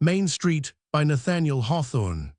Main Street by Nathaniel Hawthorne.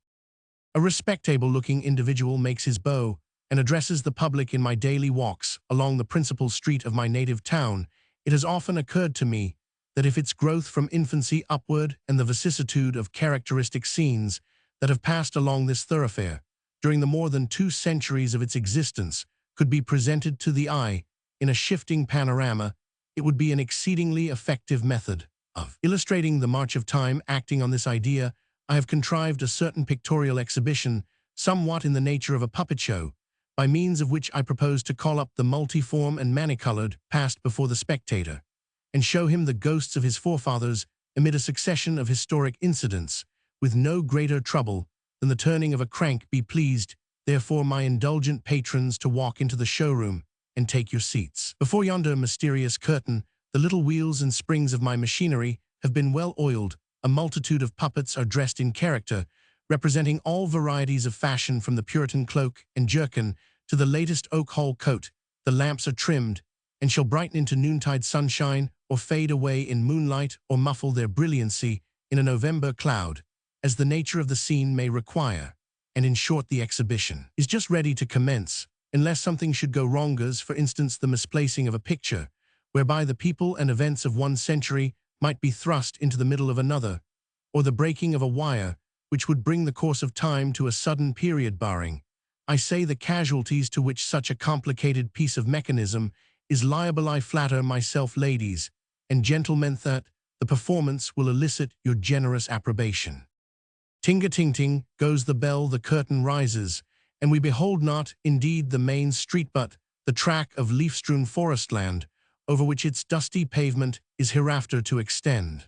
A respectable-looking individual makes his bow and addresses the public in my daily walks along the principal street of my native town. It has often occurred to me that if its growth from infancy upward and the vicissitude of characteristic scenes that have passed along this thoroughfare during the more than 2 centuries of its existence could be presented to the eye in a shifting panorama, it would be an exceedingly effective method of illustrating the march of time. Acting on this idea, I have contrived a certain pictorial exhibition, somewhat in the nature of a puppet show, by means of which I propose to call up the multiform and many-colored past before the spectator, and show him the ghosts of his forefathers amid a succession of historic incidents, with no greater trouble than the turning of a crank. Be pleased, therefore, my indulgent patrons, to walk into the showroom and take your seats. Before yonder mysterious curtain, the little wheels and springs of my machinery have been well oiled. A multitude of puppets are dressed in character, representing all varieties of fashion from the Puritan cloak and jerkin to the latest oak hall coat. The lamps are trimmed, and shall brighten into noontide sunshine, or fade away in moonlight, or muffle their brilliancy in a November cloud, as the nature of the scene may require. And in short, the exhibition is just ready to commence, unless something should go wrong, as, for instance, the misplacing of a picture, whereby the people and events of one century might be thrust into the middle of another, or the breaking of a wire, which would bring the course of time to a sudden period. Barring, I say, the casualties to which such a complicated piece of mechanism is liable, I flatter myself, ladies and gentlemen, that the performance will elicit your generous approbation. Ting-a-ting-ting goes the bell, the curtain rises, and we behold not, indeed, the main street, but the track of leaf-strewn forestland, over which its dusty pavement is hereafter to extend.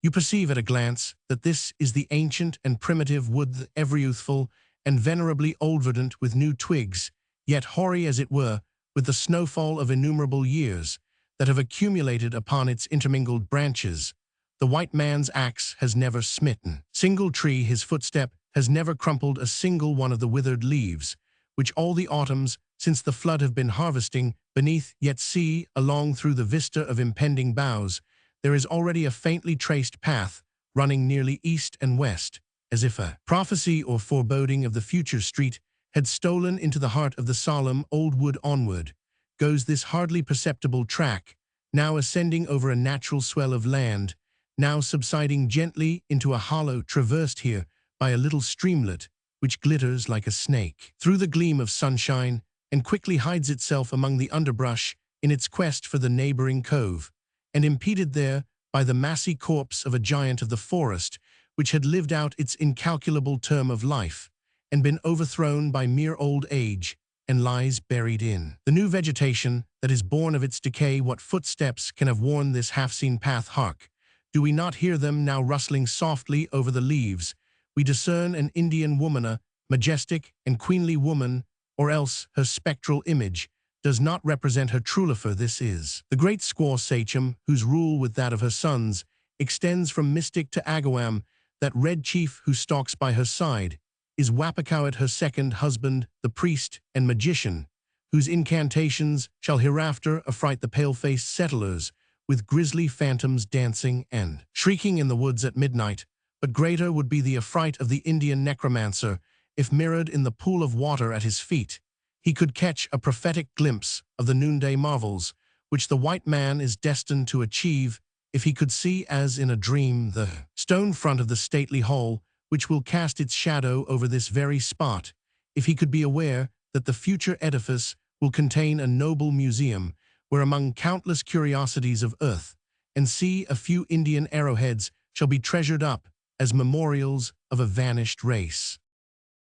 You perceive at a glance that this is the ancient and primitive wood, ever youthful and venerably old, verdant with new twigs, yet hoary, as it were, with the snowfall of innumerable years that have accumulated upon its intermingled branches. The white man's axe has never smitten single tree, his footstep has never crumpled a single one of the withered leaves, which all the autumns since the flood have been harvesting beneath. Yet see, along through the vista of impending boughs, there is already a faintly traced path running nearly east and west, as if a prophecy or foreboding of the future street had stolen into the heart of the solemn old wood. Onward goes this hardly perceptible track, now ascending over a natural swell of land, now subsiding gently into a hollow, traversed here by a little streamlet which glitters like a snake through the gleam of sunshine, and quickly hides itself among the underbrush in its quest for the neighboring cove, and impeded there by the massy corpse of a giant of the forest which had lived out its incalculable term of life, and been overthrown by mere old age, and lies buried in the new vegetation that is born of its decay. What footsteps can have worn this half-seen path? Hark! Do we not hear them now rustling softly over the leaves? We discern an Indian woman, a majestic and queenly woman, or else her spectral image does not represent her truly, for this is the great squaw sachem, whose rule, with that of her sons, extends from Mystic to Agawam. That red chief who stalks by her side is Wapakowit, her second husband, the priest and magician, whose incantations shall hereafter affright the pale-faced settlers with grisly phantoms dancing and shrieking in the woods at midnight. But greater would be the affright of the Indian necromancer if, mirrored in the pool of water at his feet, he could catch a prophetic glimpse of the noonday marvels which the white man is destined to achieve. If he could see, as in a dream, the stone front of the stately hall which will cast its shadow over this very spot, if he could be aware that the future edifice will contain a noble museum, where among countless curiosities of earth and sea a few Indian arrowheads shall be treasured up as memorials of a vanished race.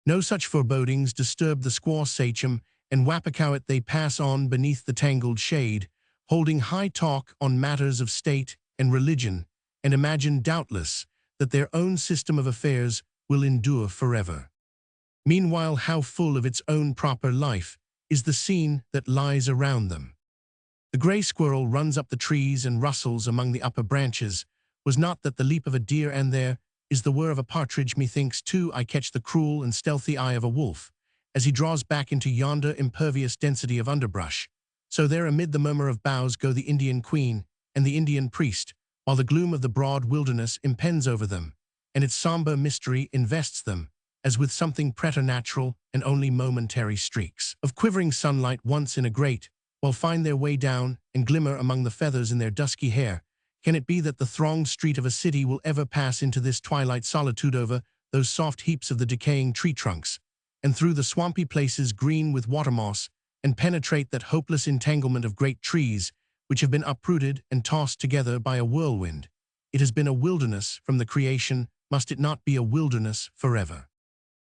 No such forebodings disturb the squaw sachem and Wapakowit. They pass on beneath the tangled shade, holding high talk on matters of state and religion, and imagine doubtless that their own system of affairs will endure forever. Meanwhile, how full of its own proper life is the scene that lies around them. The gray squirrel runs up the trees and rustles among the upper branches. Was not that the leap of a deer, and there is the whir of a partridge? Methinks, too, I catch the cruel and stealthy eye of a wolf, as he draws back into yonder impervious density of underbrush. So there, amid the murmur of boughs, go the Indian queen and the Indian priest, while the gloom of the broad wilderness impends over them, and its somber mystery invests them, as with something preternatural and only momentary streaks of quivering sunlight once in a grate, while find their way down and glimmer among the feathers in their dusky hair. Can it be that the thronged street of a city will ever pass into this twilight solitude over those soft heaps of the decaying tree trunks, and through the swampy places green with water moss, and penetrate that hopeless entanglement of great trees, which have been uprooted and tossed together by a whirlwind? It has been a wilderness from the creation, must it not be a wilderness forever?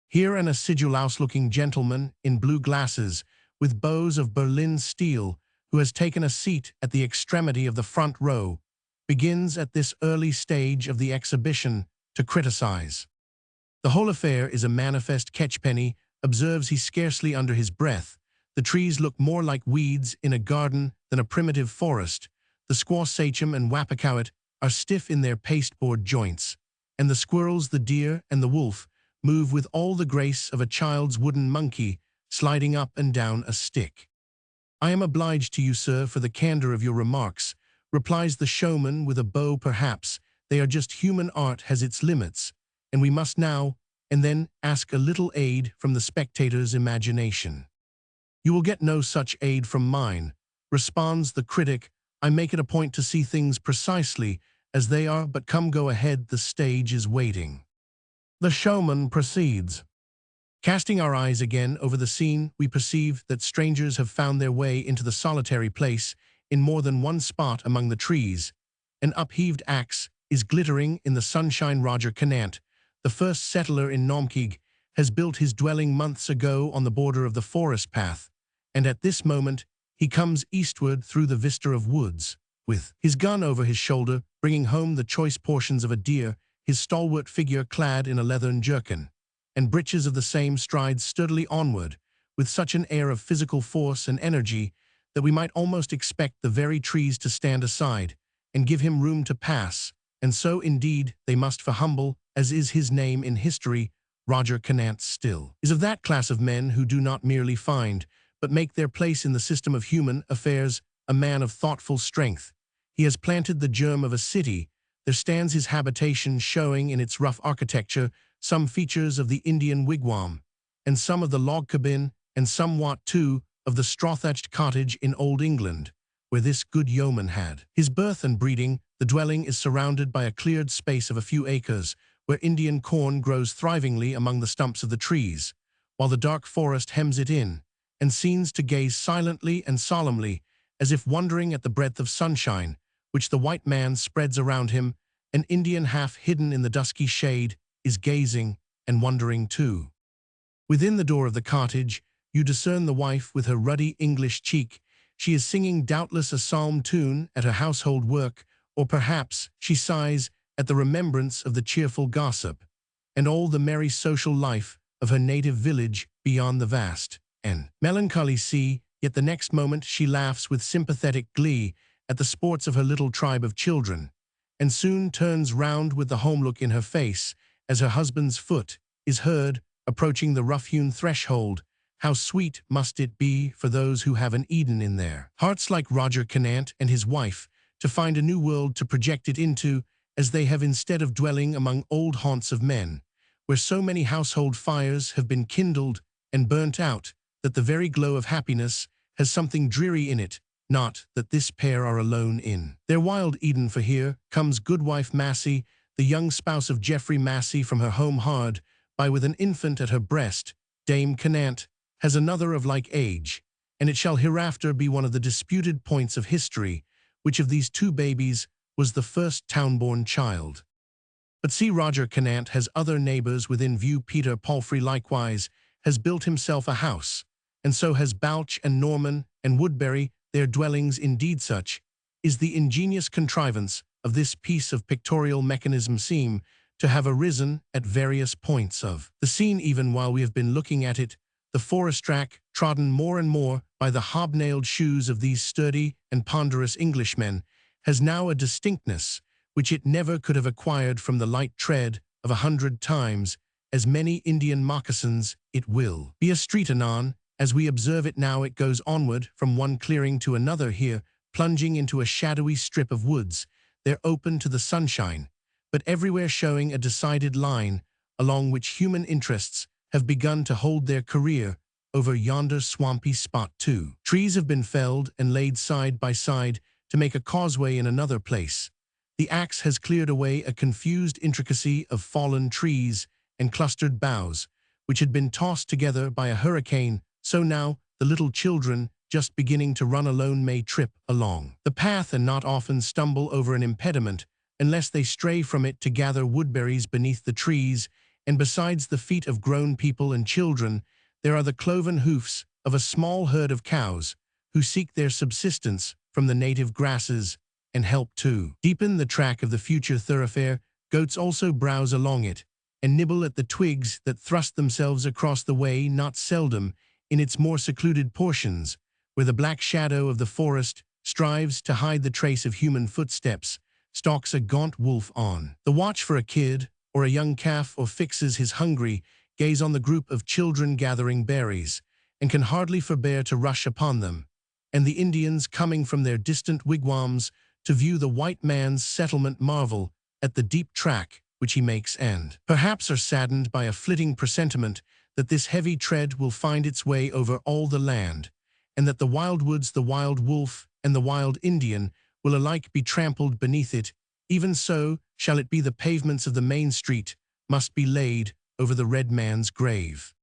Here an acidulous-looking gentleman in blue glasses, with bows of Berlin steel, who has taken a seat at the extremity of the front row, begins at this early stage of the exhibition to criticize. The whole affair is a manifest catchpenny, observes he scarcely under his breath. The trees look more like weeds in a garden than a primitive forest. The squaw sachem and wapakowit are stiff in their pasteboard joints, and the squirrels, the deer, and the wolf move with all the grace of a child's wooden monkey sliding up and down a stick. "I am obliged to you, sir, for the candor of your remarks," replies the showman with a bow. "Perhaps they are just human art has its limits, and we must now and then ask a little aid from the spectator's imagination." "You will get no such aid from mine," responds the critic. "I make it a point to see things precisely as they are, but come, go ahead, the stage is waiting." The showman proceeds. "Casting our eyes again over the scene, we perceive that strangers have found their way into the solitary place in more than one spot among the trees. An upheaved axe is glittering in the sunshine. Roger Canant, the first settler in Naumkeag, has built his dwelling months ago on the border of the forest path, and at this moment he comes eastward through the vista of woods, with his gun over his shoulder, bringing home the choice portions of a deer, his stalwart figure clad in a leathern jerkin and breeches of the same, strides sturdily onward, with such an air of physical force and energy that we might almost expect the very trees to stand aside and give him room to pass, and so indeed they must, for humble as is his name in history, Roger Canant still is of that class of men who do not merely find, but make their place in the system of human affairs, a man of thoughtful strength. He has planted the germ of a city. There stands his habitation, showing in its rough architecture some features of the Indian wigwam, and some of the log cabin, and somewhat, too, of the straw-thatched cottage in Old England, where this good yeoman had his birth and breeding. The dwelling is surrounded by a cleared space of a few acres, where Indian corn grows thrivingly among the stumps of the trees, while the dark forest hems it in, and seems to gaze silently and solemnly, as if wondering at the breadth of sunshine which the white man spreads around him. An Indian, half hidden in the dusky shade, is gazing and wondering too. Within the door of the cottage, you discern the wife with her ruddy English cheek. She is singing doubtless a psalm tune at her household work, or perhaps she sighs at the remembrance of the cheerful gossip and all the merry social life of her native village beyond the vast and melancholy sea. Yet the next moment she laughs with sympathetic glee at the sports of her little tribe of children, and soon turns round with the home look in her face as her husband's foot is heard approaching the rough-hewn threshold. How sweet must it be for those who have an Eden in their hearts like Roger Canant and his wife, to find a new world to project it into, as they have, instead of dwelling among old haunts of men, where so many household fires have been kindled and burnt out, that the very glow of happiness has something dreary in it. Not that this pair are alone in their wild Eden, for here comes goodwife Massey, the young spouse of Geoffrey Massey, from her home hard by with an infant at her breast. Dame Canant has another of like age, and it shall hereafter be one of the disputed points of history, which of these two babies was the first town-born child. But see, Roger Canant has other neighbors within view. Peter Palfrey likewise has built himself a house, and so has Balch and Norman and Woodbury, their dwellings. Indeed, such is the ingenious contrivance of this piece of pictorial mechanism seem to have arisen at various points of the scene. Even while we have been looking at it, the forest track, trodden more and more by the hobnailed shoes of these sturdy and ponderous Englishmen, has now a distinctness which it never could have acquired from the light tread of 100 times as many Indian moccasins. It will be a street anon. As we observe it now, it goes onward from one clearing to another, here plunging into a shadowy strip of woods, there open to the sunshine, but everywhere showing a decided line along which human interests have begun to hold their career over yonder swampy spot too. Trees have been felled and laid side by side to make a causeway in another place. The axe has cleared away a confused intricacy of fallen trees and clustered boughs, which had been tossed together by a hurricane, so now the little children just beginning to run alone may trip along the path and not often stumble over an impediment unless they stray from it to gather woodberries beneath the trees, and besides the feet of grown people and children, there are the cloven hoofs of a small herd of cows who seek their subsistence from the native grasses and help to deepen the track of the future thoroughfare. Goats also browse along it and nibble at the twigs that thrust themselves across the way. Not seldom, in its more secluded portions, where the black shadow of the forest strives to hide the trace of human footsteps, stalks a gaunt wolf on the watch for a kid or a young calf, or fixes his hungry gaze on the group of children gathering berries, and can hardly forbear to rush upon them, and the Indians coming from their distant wigwams to view the white man's settlement marvel at the deep track which he makes, and perhaps are saddened by a flitting presentiment that this heavy tread will find its way over all the land, and that the wild woods, the wild wolf, and the wild Indian will alike be trampled beneath it. Even so shall it be. The pavements of the main street must be laid over the red man's grave.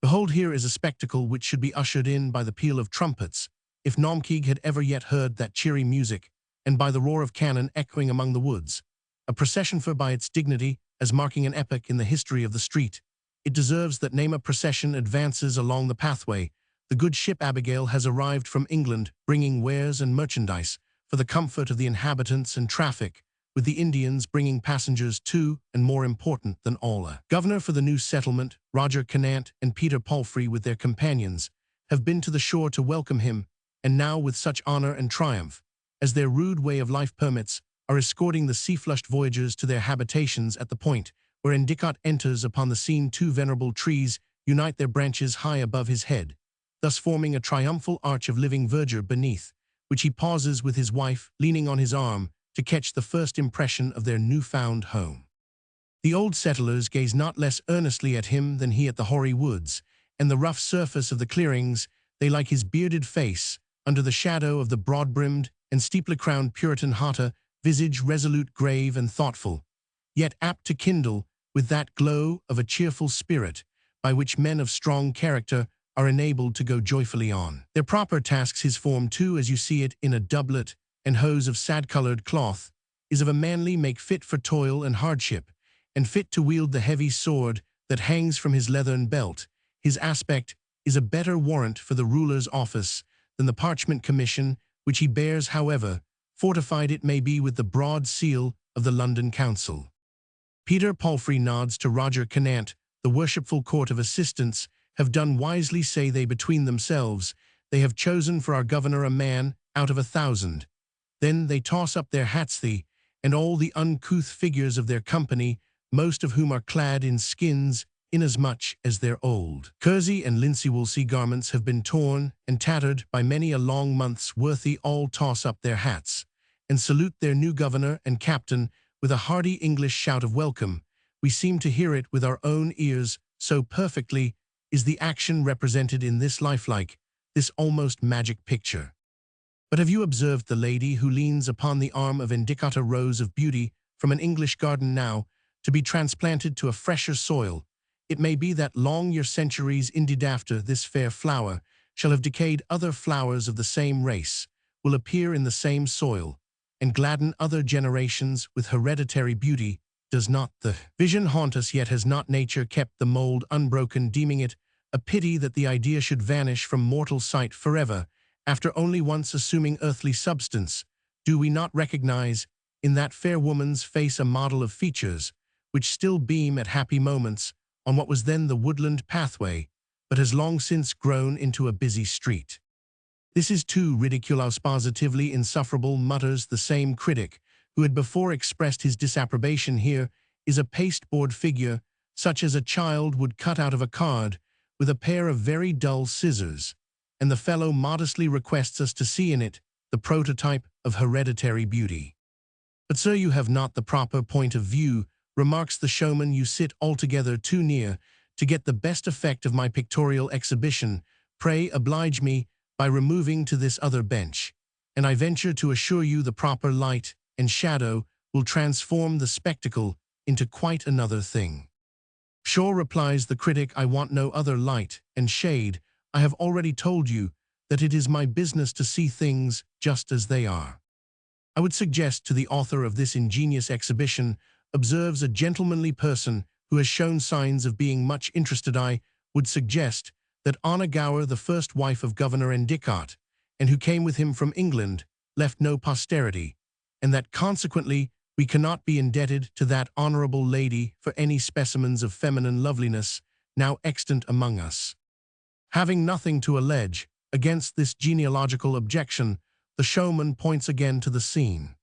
Behold, here is a spectacle which should be ushered in by the peal of trumpets, if Naumkeag had ever yet heard that cheery music, and by the roar of cannon echoing among the woods. A procession, for by its dignity, as marking an epoch in the history of the street, it deserves that name. A procession advances along the pathway. The good ship Abigail has arrived from England, bringing wares and merchandise for the comfort of the inhabitants and traffic, with the Indians bringing passengers too, and more important than all, a governor for the new settlement. Roger Canant and Peter Palfrey with their companions have been to the shore to welcome him, and now with such honor and triumph, as their rude way of life permits, are escorting the sea-flushed voyagers to their habitations at the point where Endicott enters upon the scene. Two venerable trees unite their branches high above his head, thus forming a triumphal arch of living verdure beneath, which he pauses with his wife leaning on his arm to catch the first impression of their newfound home. The old settlers gaze not less earnestly at him than he at the hoary woods and the rough surface of the clearings. They like his bearded face under the shadow of the broad-brimmed and steeple-crowned Puritan hatter, visage resolute, grave, and thoughtful, yet apt to kindle with that glow of a cheerful spirit by which men of strong character are enabled to go joyfully on their proper tasks. His form, too, as you see it in a doublet and hose of sad-colored cloth, is of a manly make, fit for toil and hardship, and fit to wield the heavy sword that hangs from his leathern belt. His aspect is a better warrant for the ruler's office than the parchment commission which he bears, however fortified it may be with the broad seal of the London Council. Peter Palfrey nods to Roger Canant. The worshipful court of assistants have done wisely, say they between themselves. They have chosen for our governor a man out of 1,000. Then they toss up their hats, and all the uncouth figures of their company, most of whom are clad in skins, inasmuch as their old kersey and linsey-woolsey garments have been torn and tattered by many a long month's worthy. All toss up their hats and salute their new governor and captain with a hearty English shout of welcome. We seem to hear it with our own ears, so perfectly is the action represented in this lifelike, this almost magic picture. But have you observed the lady who leans upon the arm of Endicott, a rose of beauty from an English garden now to be transplanted to a fresher soil? It may be that long ere centuries indeed after this fair flower shall have decayed, other flowers of the same race will appear in the same soil and gladden other generations with hereditary beauty. Does not the vision haunt us? Yet has not nature kept the mold unbroken, deeming it a pity that the idea should vanish from mortal sight forever, after only once assuming earthly substance? Do we not recognize in that fair woman's face a model of features which still beam at happy moments on what was then the woodland pathway, but has long since grown into a busy street? This is too ridiculous, positively insufferable, mutters the same critic who had before expressed his disapprobation. Here is a pasteboard figure, such as a child would cut out of a card, with a pair of very dull scissors, and the fellow modestly requests us to see in it the prototype of hereditary beauty. But sir, you have not the proper point of view, remarks the showman. You sit altogether too near to get the best effect of my pictorial exhibition. Pray oblige me by removing to this other bench, and I venture to assure you the proper light and shadow will transform the spectacle into quite another thing. Sure, replies the critic, I want no other light and shade. I have already told you that it is my business to see things just as they are. I would suggest to the author of this ingenious exhibition, observes a gentlemanly person who has shown signs of being much interested, I would suggest that Anna Gower, the first wife of Governor Endicott, and who came with him from England, left no posterity, and that consequently we cannot be indebted to that honorable lady for any specimens of feminine loveliness now extant among us. Having nothing to allege against this genealogical objection, the showman points again to the scene.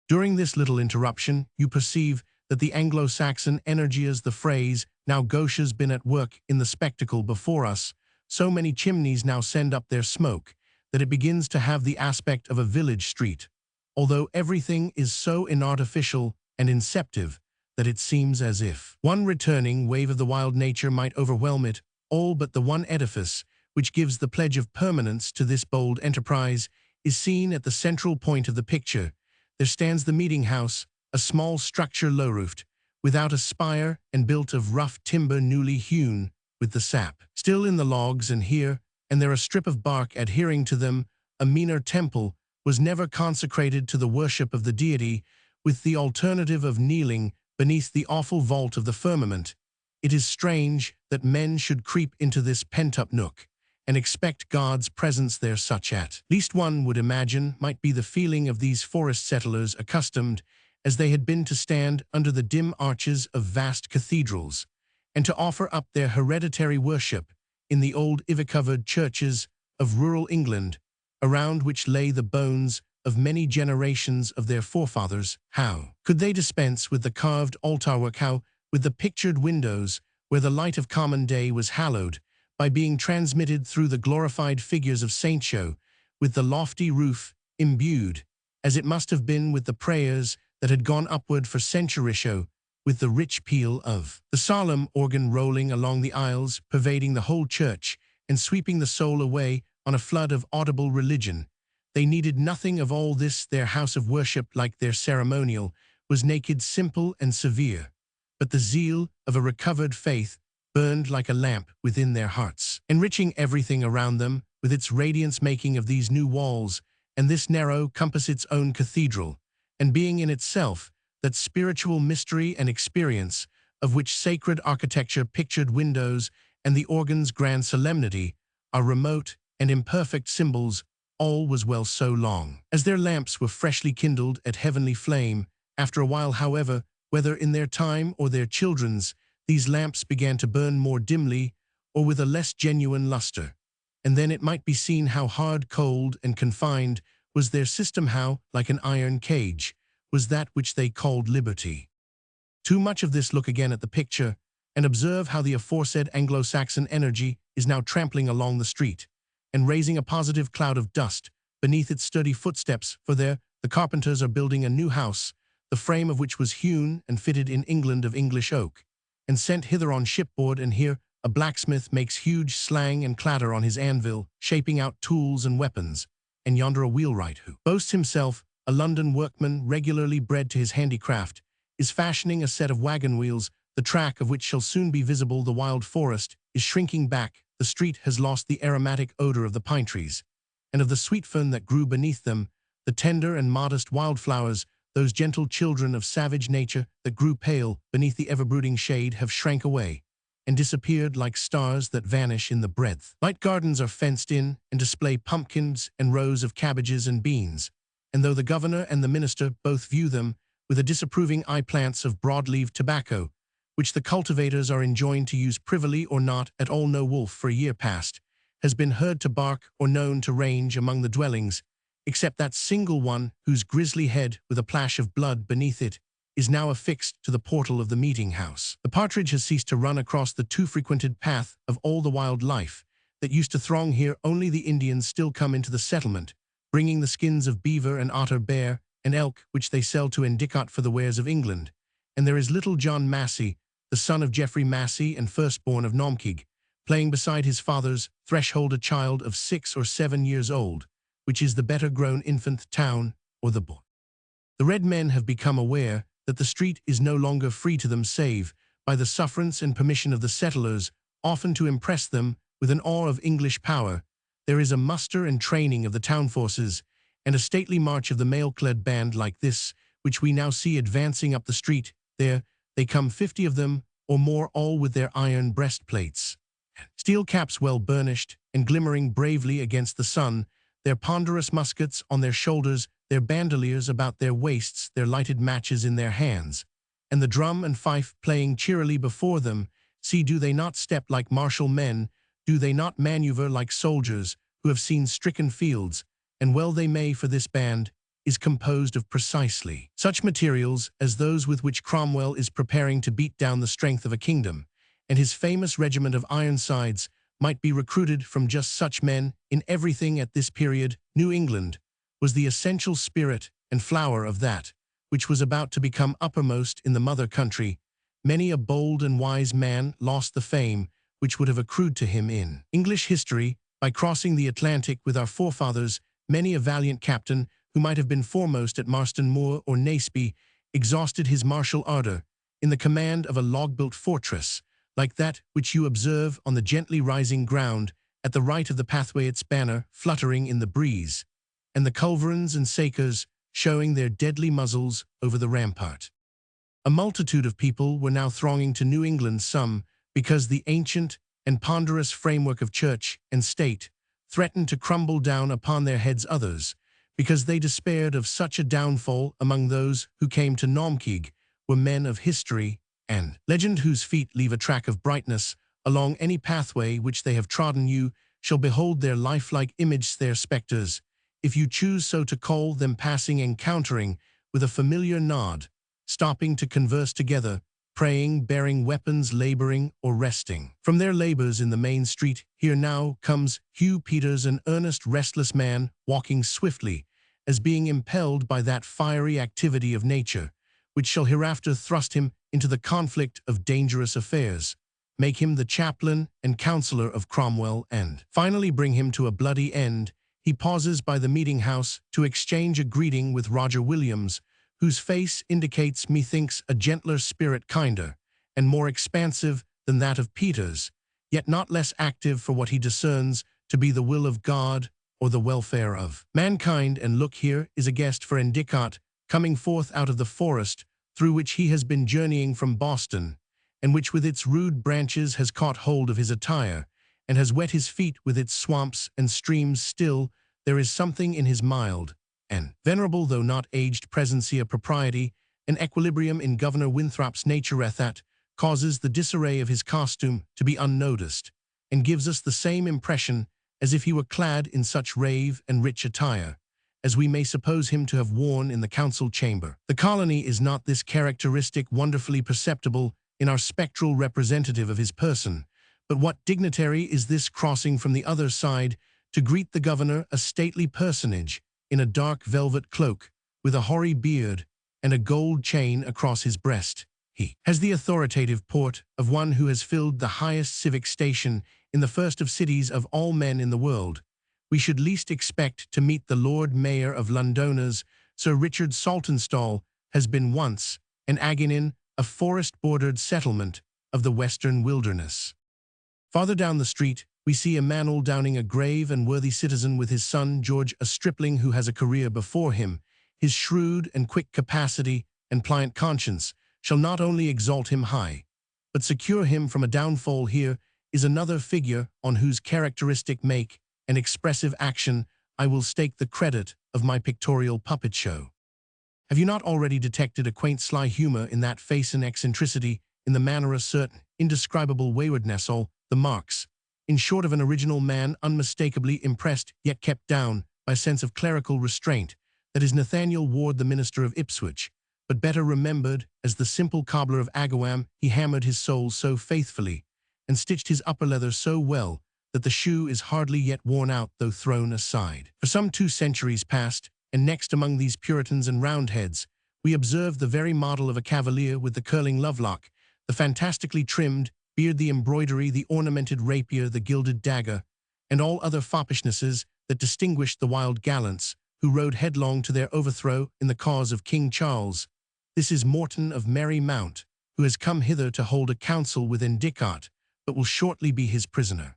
During this little interruption, you perceive that the Anglo-Saxon energy, as the phrase now gauche, has been at work in the spectacle before us. So many chimneys now send up their smoke that it begins to have the aspect of a village street, although everything is so inartificial and inceptive that it seems as if one returning wave of the wild nature might overwhelm it all. But the one edifice which gives the pledge of permanence to this bold enterprise is seen at the central point of the picture. There stands the meeting house, a small structure low-roofed, without a spire and built of rough timber newly hewn with the sap still in the logs, and here and there a strip of bark adhering to them. A meaner temple was never consecrated to the worship of the deity, with the alternative of kneeling beneath the awful vault of the firmament. It is strange that men should creep into this pent-up nook and expect God's presence there, such at least one would imagine might be the feeling of these forest settlers, accustomed as they had been to stand under the dim arches of vast cathedrals, and to offer up their hereditary worship in the old ivy-covered churches of rural England, around which lay the bones of many generations of their forefathers. How could they dispense with the carved altarwork? How with the pictured windows, where the light of common day was hallowed by being transmitted through the glorified figures of Saintio, with the lofty roof imbued, as it must have been, with the prayers that had gone upward for centuries, with the rich peal of the solemn organ rolling along the aisles, pervading the whole church and sweeping the soul away on a flood of audible religion. They needed nothing of all this. Their house of worship, like their ceremonial, was naked, simple, and severe, but the zeal of a recovered faith burned like a lamp within their hearts, enriching everything around them with its radiance, making of these new walls and this narrow compass its own cathedral, and being in itself that spiritual mystery and experience of which sacred architecture, pictured windows, and the organ's grand solemnity are remote and imperfect symbols. All was well so long as their lamps were freshly kindled at heavenly flame. After a while, however, whether in their time or their children's, these lamps began to burn more dimly or with a less genuine luster, and then it might be seen how hard, cold, and confined was their system, how, like an iron cage, was that which they called liberty. Too much of this. Look again at the picture, and observe how the aforesaid Anglo-Saxon energy is now trampling along the street, and raising a positive cloud of dust beneath its sturdy footsteps, for there the carpenters are building a new house, the frame of which was hewn and fitted in England of English oak, and sent hither on shipboard, and here a blacksmith makes huge slang and clatter on his anvil, shaping out tools and weapons, and yonder a wheelwright, who boasts himself a London workman regularly bred to his handicraft, is fashioning a set of wagon wheels, the track of which shall soon be visible. The wild forest is shrinking back, the street has lost the aromatic odor of the pine trees, and of the sweet fern that grew beneath them, the tender and modest wildflowers, those gentle children of savage nature that grew pale beneath the ever-brooding shade, have shrank away and disappeared like stars that vanish in the breadth. Light gardens are fenced in and display pumpkins and rows of cabbages and beans, and though the governor and the minister both view them with a disapproving eye, plants of broad-leaved tobacco, which the cultivators are enjoined to use privily or not at all, no wolf for a year past has been heard to bark or known to range among the dwellings, except that single one whose grisly head, with a plash of blood beneath it, is now affixed to the portal of the meeting house. The partridge has ceased to run across the too-frequented path of all the wild life that used to throng here. Only the Indians still come into the settlement, bringing the skins of beaver and otter, bear, and elk which they sell to Endicott for the wares of England. And there is little John Massey, the son of Geoffrey Massey and firstborn of Naumkeag, playing beside his father's threshold a child of 6 or 7 years old, which is the better-grown infant town or the boy. The red men have become aware that the street is no longer free to them save by the sufferance and permission of the settlers, often to impress them with an awe of English power. There is a muster and training of the town forces, and a stately march of the mail-clad band like this, which we now see advancing up the street. There they come, 50 of them or more, all with their iron breastplates, steel caps well burnished and glimmering bravely against the sun, their ponderous muskets on their shoulders, their bandoliers about their waists, their lighted matches in their hands, and the drum and fife playing cheerily before them. See, do they not step like martial men? Do they not maneuver like soldiers who have seen stricken fields? And well they may, for this band is composed of precisely such materials as those with which Cromwell is preparing to beat down the strength of a kingdom, and his famous regiment of Ironsides might be recruited from just such men. In everything at this period, New England was the essential spirit and flower of that which was about to become uppermost in the mother country. Many a bold and wise man lost the fame which would have accrued to him in English history by crossing the Atlantic with our forefathers. Many a valiant captain who might have been foremost at Marston Moor or Naseby exhausted his martial ardor in the command of a log-built fortress, like that which you observe on the gently rising ground at the right of the pathway, its banner fluttering in the breeze, and the culverins and sakers showing their deadly muzzles over the rampart. A multitude of people were now thronging to New England, some because the ancient and ponderous framework of church and state threatened to crumble down upon their heads, others because they despaired of such a downfall. Among those who came to Naumkeag were men of history and legend whose feet leave a track of brightness along any pathway which they have trodden. You shall behold their lifelike image, their specters, if you choose so to call them, passing, encountering with a familiar nod, stopping to converse together, praying, bearing weapons, laboring, or resting from their labors in the main street. Here now comes Hugh Peters, an earnest, restless man, walking swiftly, as being impelled by that fiery activity of nature, which shall hereafter thrust him into the conflict of dangerous affairs, make him the chaplain and counselor of Cromwell, and finally bring him to a bloody end. He pauses by the meeting-house to exchange a greeting with Roger Williams, whose face indicates, methinks, a gentler spirit, kinder and more expansive than that of Peters, yet not less active for what he discerns to be the will of God or the welfare of mankind. And look, here is a guest for Endicott, coming forth out of the forest through which he has been journeying from Boston, and which with its rude branches has caught hold of his attire, and has wet his feet with its swamps and streams. Still, there is something in his mild and venerable, though not aged presence, a propriety, an equilibrium in Governor Winthrop's nature that causes the disarray of his costume to be unnoticed, and gives us the same impression as if he were clad in such rave and rich attire as we may suppose him to have worn in the council chamber. The colony is not this characteristic wonderfully perceptible in our spectral representative of his person, but what dignitary is this crossing from the other side to greet the governor, a stately personage in a dark velvet cloak, with a hoary beard and a gold chain across his breast? He has the authoritative port of one who has filled the highest civic station in the first of cities of all men in the world. We should least expect to meet the Lord Mayor of Londona's. Sir Richard Saltonstall has been once an Aginin, a forest-bordered settlement of the western wilderness. Farther down the street, we see Emmanuel Downing, a grave and worthy citizen, with his son George, a stripling who has a career before him. His shrewd and quick capacity and pliant conscience shall not only exalt him high, but secure him from a downfall. Here is another figure on whose characteristic make and expressive action I will stake the credit of my pictorial puppet show. Have you not already detected a quaint sly humor in that face, and eccentricity in the manner, a certain indescribable waywardness, all the marks, in short, of an original man, unmistakably impressed yet kept down by a sense of clerical restraint? That is Nathaniel Ward, the minister of Ipswich, but better remembered as the simple cobbler of Agawam. He hammered his soles so faithfully and stitched his upper leather so well that the shoe is hardly yet worn out, though thrown aside. For some 2 centuries past, and next among these Puritans and Roundheads, we observe the very model of a cavalier with the curling lovelock, the fantastically trimmed beard, the embroidery, the ornamented rapier, the gilded dagger, and all other foppishnesses that distinguished the wild gallants who rode headlong to their overthrow in the cause of King Charles. This is Morton of Merry Mount, who has come hither to hold a council with Endicott, but will shortly be his prisoner.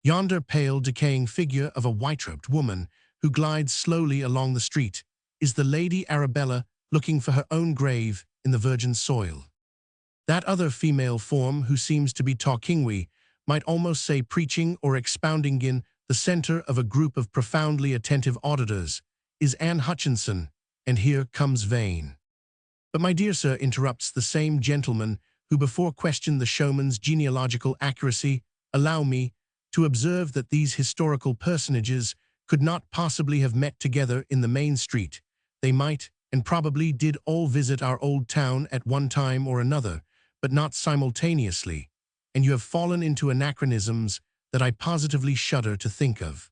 Yonder pale, decaying figure of a white-robed woman who glides slowly along the street is the Lady Arabella, looking for her own grave in the virgin soil. That other female form, who seems to be talking, we might almost say preaching or expounding in the center of a group of profoundly attentive auditors, is Anne Hutchinson, and here comes Vane. But my dear sir, interrupts the same gentleman who before questioned the showman's genealogical accuracy, allow me to observe that these historical personages could not possibly have met together in the main street. They might, and probably did, all visit our old town at one time or another, but not simultaneously, and you have fallen into anachronisms that I positively shudder to think of.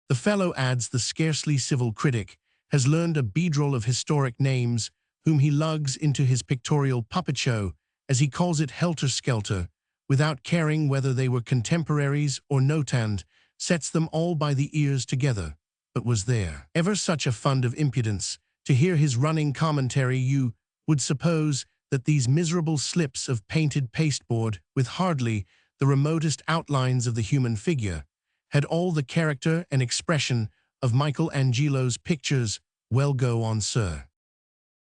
The fellow, adds the scarcely civil critic, has learned a bedroll of historic names, whom he lugs into his pictorial puppet show, as he calls it, helter-skelter, without caring whether they were contemporaries or not, and sets them all by the ears together. But was there ever such a fund of impudence? To hear his running commentary, you would suppose that these miserable slips of painted pasteboard, with hardly the remotest outlines of the human figure, had all the character and expression of Michelangelo's pictures. Well, go on, sir.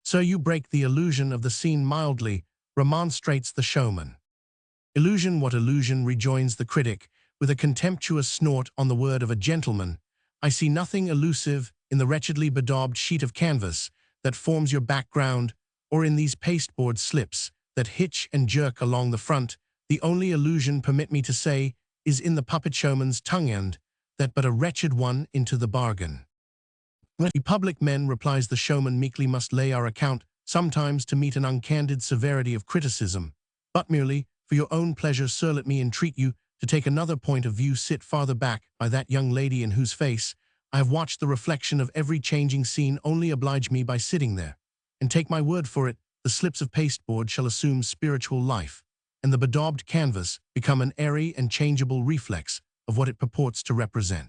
So you break the illusion of the scene mildly, remonstrates the showman. Illusion, what illusion, rejoins the critic, with a contemptuous snort on the word of a gentleman. I see nothing elusive in the wretchedly bedaubed sheet of canvas that forms your background, or in these pasteboard slips that hitch and jerk along the front. The only illusion, permit me to say, is in the puppet showman's tongue, and that but a wretched one into the bargain. We public men, replies the showman meekly, must lay our account sometimes to meet an uncandid severity of criticism, but merely for your own pleasure, sir, let me entreat you to take another point of view. Sit farther back by that young lady in whose face I have watched the reflection of every changing scene. Only oblige me by sitting there, and take my word for it, the slips of pasteboard shall assume spiritual life, and the bedaubed canvas become an airy and changeable reflex of what it purports to represent.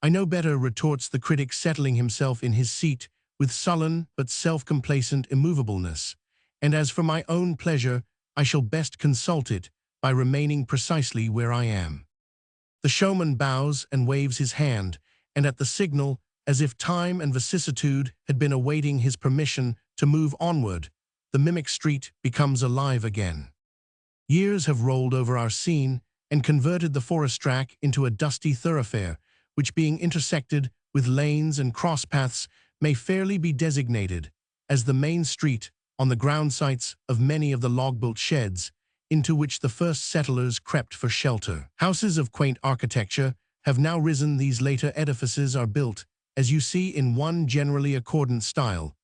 I know better, retorts the critic, settling himself in his seat with sullen but self-complacent immovableness, and as for my own pleasure, I shall best consult it by remaining precisely where I am. The showman bows and waves his hand, and at the signal, as if time and vicissitude had been awaiting his permission to move onward, the mimic street becomes alive again. Years have rolled over our scene and converted the forest track into a dusty thoroughfare, which, being intersected with lanes and crosspaths, may fairly be designated as the main street on the ground sites of many of the log-built sheds into which the first settlers crept for shelter. Houses of quaint architecture have now risen. These later edifices are built, as you see, in one generally accordant style,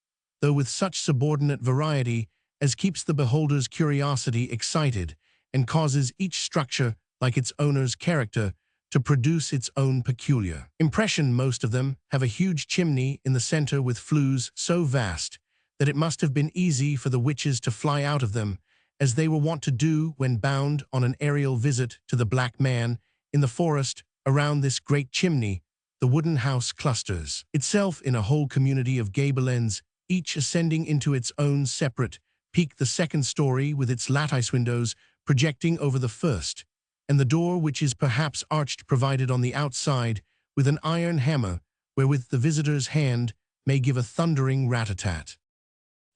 though with such subordinate variety as keeps the beholder's curiosity excited and causes each structure, like its owner's character, to produce its own peculiar impression. Most of them have a huge chimney in the center with flues so vast that it must have been easy for the witches to fly out of them, as they were wont to do when bound on an aerial visit to the Black Man in the forest. Around this great chimney, the wooden house clusters itself in a whole community of gable ends, each ascending into its own separate peak, the second story with its lattice windows projecting over the first, and the door, which is perhaps arched, provided on the outside with an iron hammer wherewith the visitor's hand may give a thundering rat-a-tat.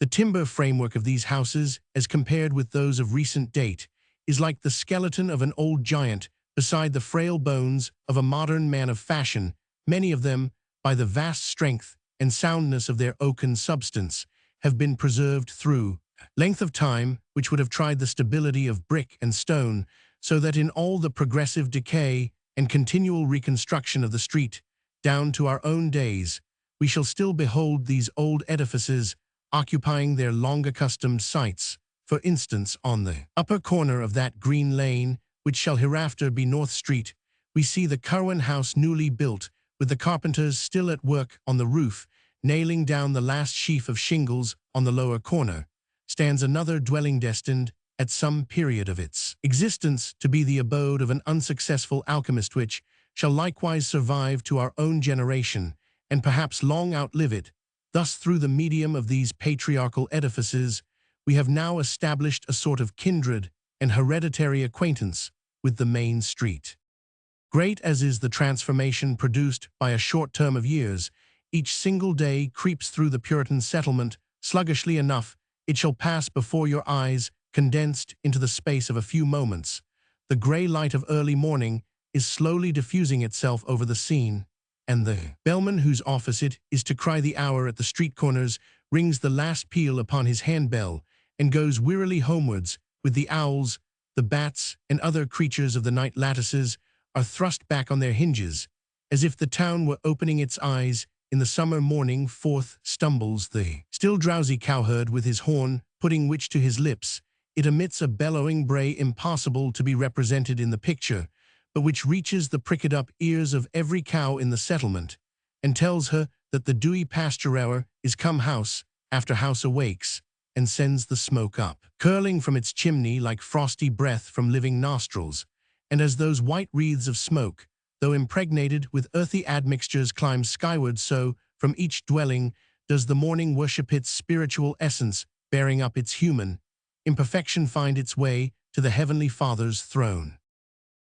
The timber framework of these houses, as compared with those of recent date, is like the skeleton of an old giant beside the frail bones of a modern man of fashion. Many of them, by the vast strength and soundness of their oaken substance, have been preserved through length of time which would have tried the stability of brick and stone, so that in all the progressive decay and continual reconstruction of the street, down to our own days, we shall still behold these old edifices occupying their long-accustomed sites. For instance, on the upper corner of that green lane, which shall hereafter be North Street, we see the Curwen House, newly built, with the carpenters still at work on the roof, nailing down the last sheaf of shingles on the lower corner, stands another dwelling destined, at some period of its existence, to be the abode of an unsuccessful alchemist which shall likewise survive to our own generation, and perhaps long outlive it. Thus, through the medium of these patriarchal edifices, we have now established a sort of kindred and hereditary acquaintance with the main street. Great as is the transformation produced by a short term of years, each single day creeps through the Puritan settlement sluggishly enough. It shall pass before your eyes, condensed into the space of a few moments. The grey light of early morning is slowly diffusing itself over the scene, and the bellman whose office it is to cry the hour at the street corners rings the last peal upon his handbell and goes wearily homewards, with the owls, the bats, and other creatures of the night lattices are thrust back on their hinges, as if the town were opening its eyes. In the summer morning forth stumbles the still drowsy cowherd with his horn, putting which to his lips. It emits a bellowing bray impossible to be represented in the picture, but which reaches the pricked-up ears of every cow in the settlement, and tells her that the dewy pasture hour is come. House after house awakes, and sends the smoke up, curling from its chimney like frosty breath from living nostrils, and as those white wreaths of smoke, though impregnated with earthy admixtures, climb skyward, so, from each dwelling, does the morning worship its spiritual essence, bearing up its human imperfection, find its way to the Heavenly Father's throne.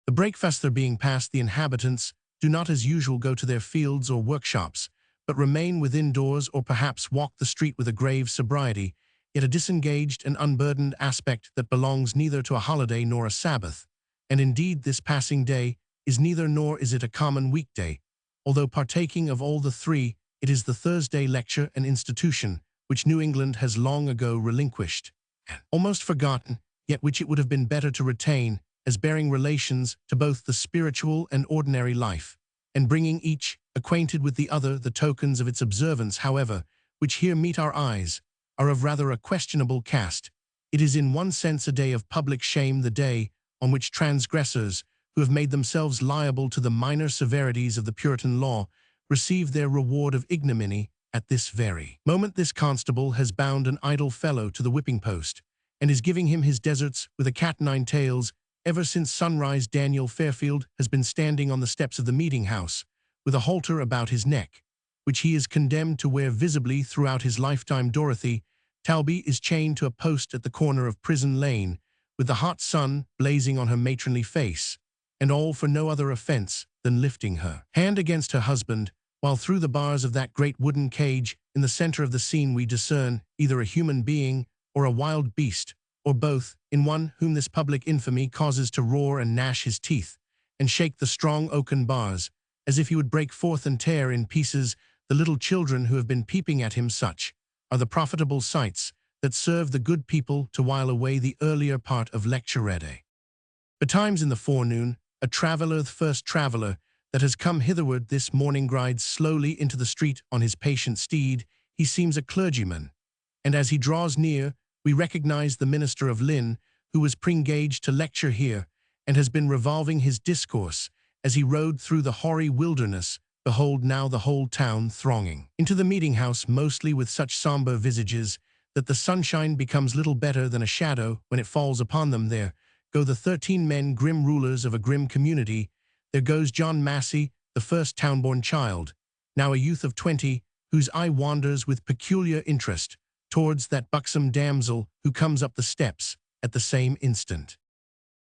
The breakfaster being past, the inhabitants do not as usual go to their fields or workshops, but remain within doors, or perhaps walk the street with a grave sobriety, yet a disengaged and unburdened aspect that belongs neither to a holiday nor a Sabbath. And indeed this passing day is neither, nor is it a common weekday. Although partaking of all the three, it is the Thursday lecture and institution, which New England has long ago relinquished, and almost forgotten, yet which it would have been better to retain, as bearing relations to both the spiritual and ordinary life, and bringing each acquainted with the other. The tokens of its observance, however, which here meet our eyes, are of rather a questionable cast. It is in one sense a day of public shame, the day on which transgressors, who have made themselves liable to the minor severities of the Puritan law, receive their reward of ignominy. At this very moment this constable has bound an idle fellow to the whipping post, and is giving him his deserts with a cat-nine tails. Ever since sunrise, Daniel Fairfield has been standing on the steps of the meeting-house, with a halter about his neck, which he is condemned to wear visibly throughout his lifetime. Dorothy Talby is chained to a post at the corner of Prison Lane, with the hot sun blazing on her matronly face, and all for no other offense than lifting her hand against her husband, while through the bars of that great wooden cage in the center of the scene we discern either a human being or a wild beast, or both, in one whom this public infamy causes to roar and gnash his teeth, and shake the strong oaken bars, as if he would break forth and tear in pieces the little children who have been peeping at him. Such are the profitable sights that serve the good people to while away the earlier part of lecture day. Betimes in the forenoon, a traveller, the first traveller that has come hitherward this morning, rides slowly into the street on his patient steed. He seems a clergyman, and as he draws near, we recognize the minister of Lynn, who was pre-engaged to lecture here, and has been revolving his discourse as he rode through the hoary wilderness. Behold now the whole town thronging into the meeting-house, mostly with such somber visages that the sunshine becomes little better than a shadow when it falls upon them. There go the 13 men, grim rulers of a grim community. There goes John Massey, the first town-born child, now a youth of 20, whose eye wanders with peculiar interest towards that buxom damsel who comes up the steps at the same instant.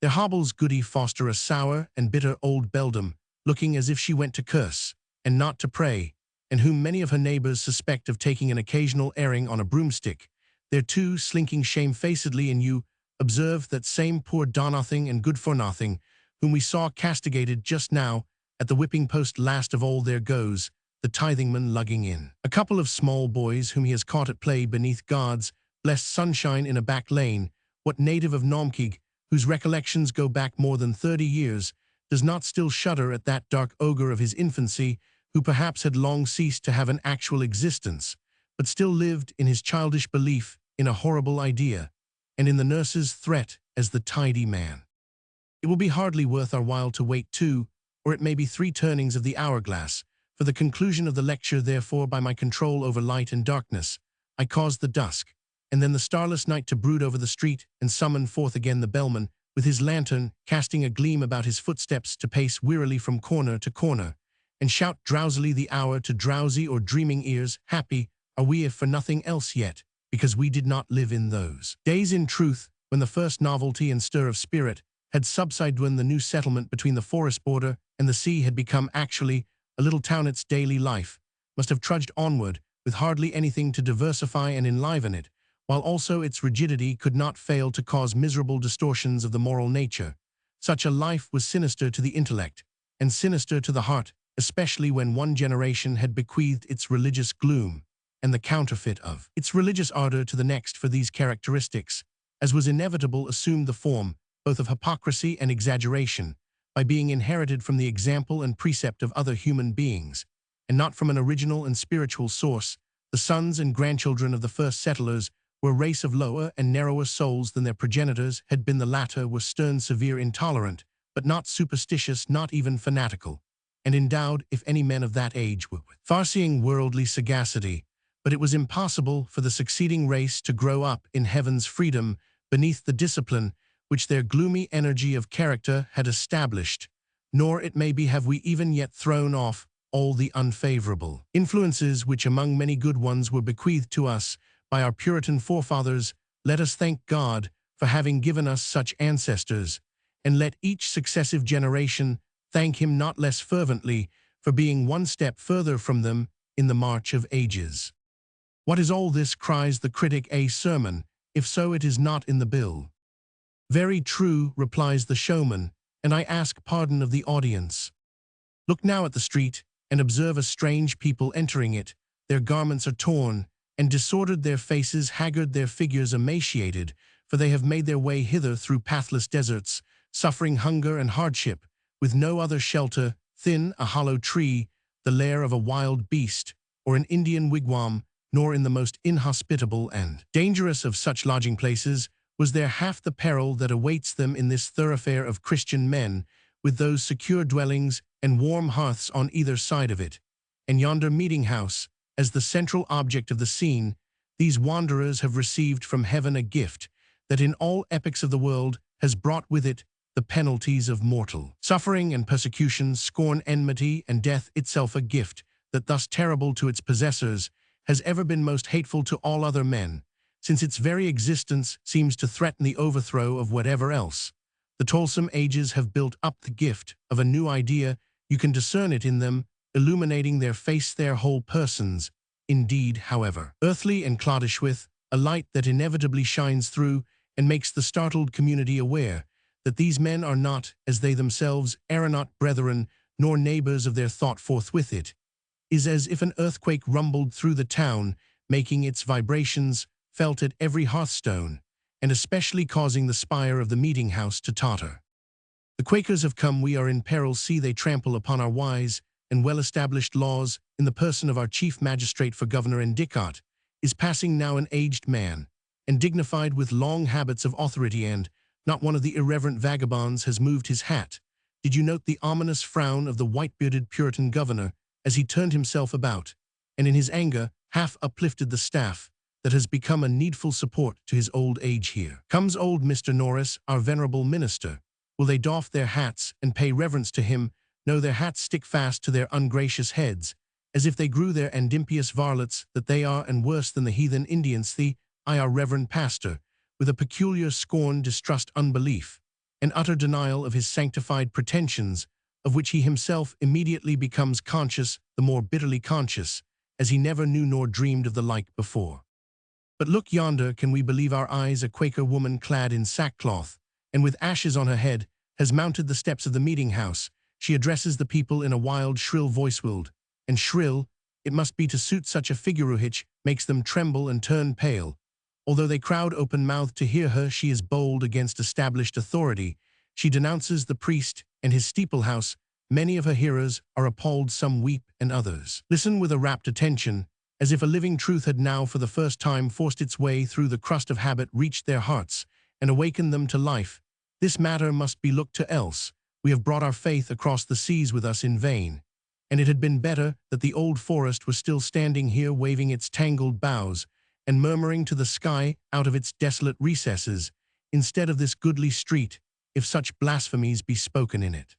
There hobbles Goody Foster, a sour and bitter old beldam, looking as if she went to curse and not to pray, and whom many of her neighbors suspect of taking an occasional airing on a broomstick. There too, slinking shamefacedly, and you observe that same poor Donothing and Good-for-Nothing, whom we saw castigated just now at the whipping post. Last of all there goes the tithingman, lugging in a couple of small boys whom he has caught at play beneath God's blessed sunshine in a back lane. What native of Naumkeag, whose recollections go back more than 30 years, does not still shudder at that dark ogre of his infancy, who perhaps had long ceased to have an actual existence, but still lived in his childish belief in a horrible idea, and in the nurse's threat as the tidy man? It will be hardly worth our while to wait 2, or it may be 3 turnings of the hourglass, For the conclusion of the lecture, therefore, by my control over light and darkness, I caused the dusk, and then the starless night to brood over the street, and summoned forth again the bellman, with his lantern, casting a gleam about his footsteps, to pace wearily from corner to corner, and shout drowsily the hour to drowsy or dreaming ears. Happy are we if for nothing else yet, because we did not live in those days in truth, when the first novelty and stir of spirit had subsided, when the new settlement between the forest border and the sea had become actually a little town. Its daily life must have trudged onward, with hardly anything to diversify and enliven it, while also its rigidity could not fail to cause miserable distortions of the moral nature. Such a life was sinister to the intellect, and sinister to the heart, especially when one generation had bequeathed its religious gloom, and the counterfeit of its religious ardor to the next. For these characteristics, as was inevitable, assumed the form both of hypocrisy and exaggeration, by being inherited from the example and precept of other human beings, and not from an original and spiritual source. The sons and grandchildren of the first settlers were a race of lower and narrower souls than their progenitors had been. The latter were stern, severe, intolerant, but not superstitious, not even fanatical, and endowed, if any men of that age were, with far-seeing worldly sagacity. But it was impossible for the succeeding race to grow up in heaven's freedom beneath the discipline which their gloomy energy of character had established, nor, it may be, have we even yet thrown off all the unfavorable influences which among many good ones were bequeathed to us by our Puritan forefathers. Let us thank God for having given us such ancestors, and let each successive generation thank him not less fervently for being one step further from them in the march of ages. What is all this, cries the critic, a sermon? If so, it is not in the bill. Very true, replies the showman, and I ask pardon of the audience. Look now at the street, and observe a strange people entering it. Their garments are torn and disordered, their faces haggard, their figures emaciated, for they have made their way hither through pathless deserts, suffering hunger and hardship, with no other shelter thin a hollow tree, the lair of a wild beast, or an Indian wigwam. Nor in the most inhospitable and dangerous of such lodging places was there half the peril that awaits them in this thoroughfare of Christian men, with those secure dwellings and warm hearths on either side of it, and yonder meeting-house as the central object of the scene. These wanderers have received from heaven a gift that in all epochs of the world has brought with it the penalties of mortal suffering and persecution, scorn, enmity, and death itself, a gift that, thus terrible to its possessors, has ever been most hateful to all other men, since its very existence seems to threaten the overthrow of whatever else. The toilsome ages have built up the gift of a new idea. You can discern it in them, illuminating their face, their whole persons. Indeed, however earthly and cloddish, with a light that inevitably shines through and makes the startled community aware that these men are not, as they themselves, are not brethren, nor neighbors of their thought. Forthwith it is as if an earthquake rumbled through the town, making its vibrations felt at every hearthstone, and especially causing the spire of the meeting-house to totter. The Quakers have come, we are in peril. See, they trample upon our wise and well-established laws. In the person of our chief magistrate for governor, indictment, is passing now an aged man, and dignified with long habits of authority, and not one of the irreverent vagabonds has moved his hat. Did you note the ominous frown of the white-bearded Puritan governor as he turned himself about, and in his anger half uplifted the staff that has become a needful support to his old age? Here comes old Mr. Norris, our venerable minister. Will they doff their hats and pay reverence to him? No, their hats stick fast to their ungracious heads, as if they grew there, and impious varlets that they are, and worse than the heathen Indians. Our reverend pastor, with a peculiar scorn, distrust, unbelief, and utter denial of his sanctified pretensions, of which he himself immediately becomes conscious, the more bitterly conscious, as he never knew nor dreamed of the like before. But look yonder, can we believe our eyes? A Quaker woman clad in sackcloth, and with ashes on her head, has mounted the steps of the meeting-house. She addresses the people in a wild, shrill voice, wild and shrill, it must be to suit such a figure, which makes them tremble and turn pale. Although they crowd open-mouthed to hear her, she is bold against established authority. She denounces the priest and his steeplehouse. Many of her hearers are appalled, some weep, and others listen with a rapt attention, as if a living truth had now for the first time forced its way through the crust of habit, reached their hearts, and awakened them to life. This matter must be looked to, else we have brought our faith across the seas with us in vain. and it had been better that the old forest was still standing here waving its tangled boughs and murmuring to the sky out of its desolate recesses, instead of this goodly street, if such blasphemies be spoken in it.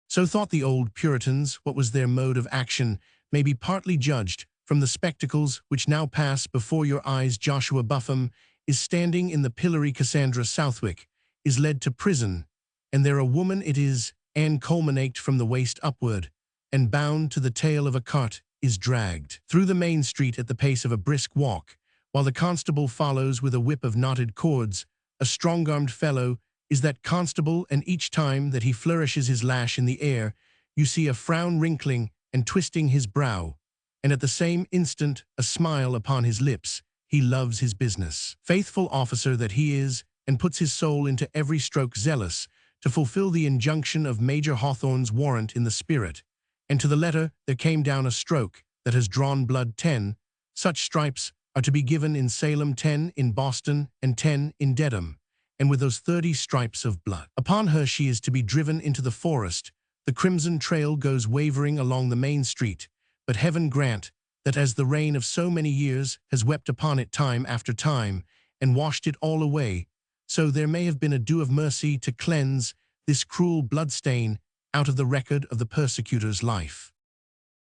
So thought the old Puritans. What was their mode of action may be partly judged from the spectacles which now pass before your eyes. Joshua Buffum is standing in the pillory. Cassandra Southwick is led to prison, and there a woman it is, Anne culminate from the waist upward, and bound to the tail of a cart, is dragged through the main street at the pace of a brisk walk, while the constable follows with a whip of knotted cords. A strong-armed fellow is that constable, and each time that he flourishes his lash in the air, you see a frown wrinkling and twisting his brow, and at the same instant a smile upon his lips. He loves his business. Faithful officer that he is, and puts his soul into every stroke, zealous to fulfill the injunction of Major Hawthorne's warrant in the spirit, and to the letter there came down a stroke that has drawn blood. 10 such stripes are to be given in Salem, 10 in Boston, and 10 in Dedham, and with those 30 stripes of blood upon her she is to be driven into the forest. The crimson trail goes wavering along the main street, but heaven grant that as the rain of so many years has wept upon it time after time, and washed it all away, so there may have been a dew of mercy to cleanse this cruel bloodstain out of the record of the persecutor's life.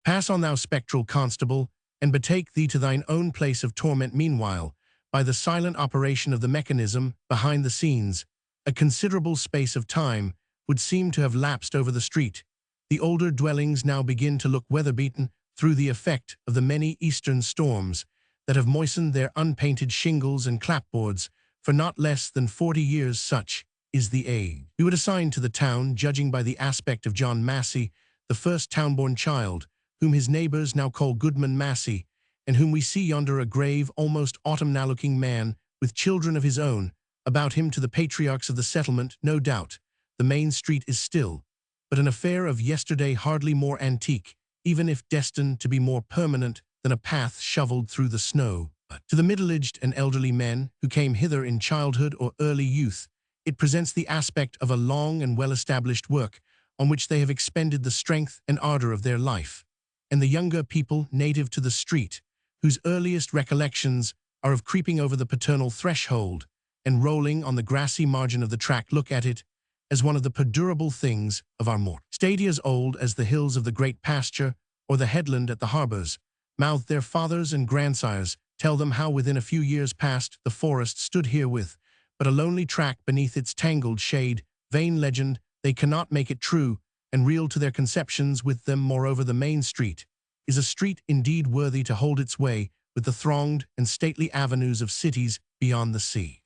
Pass on, thou spectral constable, and betake thee to thine own place of torment. Meanwhile, by the silent operation of the mechanism behind the scenes, a considerable space of time would seem to have lapsed over the street. The older dwellings now begin to look weather-beaten through the effect of the many eastern storms that have moistened their unpainted shingles and clapboards for not less than 40 years. Such is the age we would assign to the town, judging by the aspect of John Massey, the first town-born child, whom his neighbors now call Goodman Massey, and whom we see yonder, a grave, almost autumnal-looking man with children of his own about him. To the patriarchs of the settlement, no doubt, the main street is still but an affair of yesterday, hardly more antique, even if destined to be more permanent than a path shoveled through the snow. But to the middle-aged and elderly men who came hither in childhood or early youth, it presents the aspect of a long and well-established work on which they have expended the strength and ardor of their life. And the younger people native to the street, whose earliest recollections are of creeping over the paternal threshold and rolling on the grassy margin of the track, look at it as one of the perdurable things of our mortal state. As old as the hills of the great pasture or the headland at the harbors, mouthed their fathers and grandsires, tell them how within a few years past the forest stood here with but a lonely track beneath its tangled shade. Vain legend, they cannot make it true, and real to their conceptions with them. Moreover, the main street is a street indeed worthy to hold its way with the thronged and stately avenues of cities beyond the sea.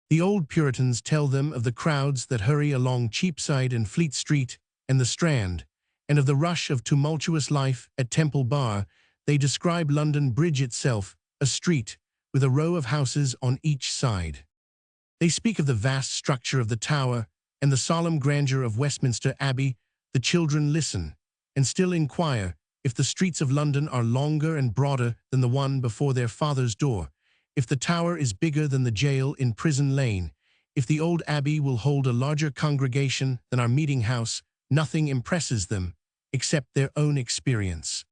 The old Puritans tell them of the crowds that hurry along Cheapside and Fleet Street and the Strand, and of the rush of tumultuous life at Temple Bar. They describe London Bridge itself, a street with a row of houses on each side. They speak of the vast structure of the Tower and the solemn grandeur of Westminster Abbey. The children listen, and still inquire if the streets of London are longer and broader than the one before their father's door, if the Tower is bigger than the jail in Prison Lane, if the old Abbey will hold a larger congregation than our meeting house. Nothing impresses them except their own experience.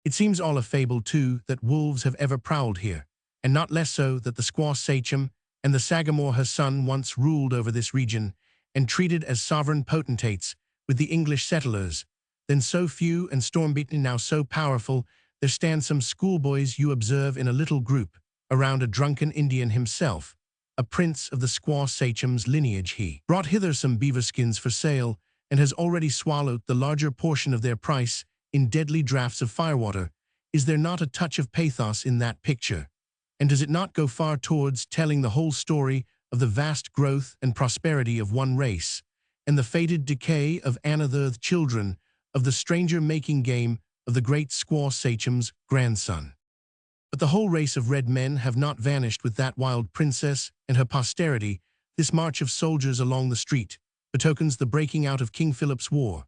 It seems all a fable, too, that wolves have ever prowled here, and not less so that the squaw Sachem and the Sagamore her son once ruled over this region, and treated as sovereign potentates with the English settlers. Then so few and storm-beaten, now so powerful, there stand some schoolboys you observe in a little group around a drunken Indian himself, a prince of the squaw Sachem's lineage. He brought hither some beaver skins for sale, and has already swallowed the larger portion of their price in deadly draughts of firewater. Is there not a touch of pathos in that picture? And does it not go far towards telling the whole story of the vast growth and prosperity of one race, and the fated decay of another, the children of the stranger-making game of the great squaw Sachem's grandson? But the whole race of red men have not vanished with that wild princess and her posterity. This march of soldiers along the street betokens the breaking out of King Philip's War,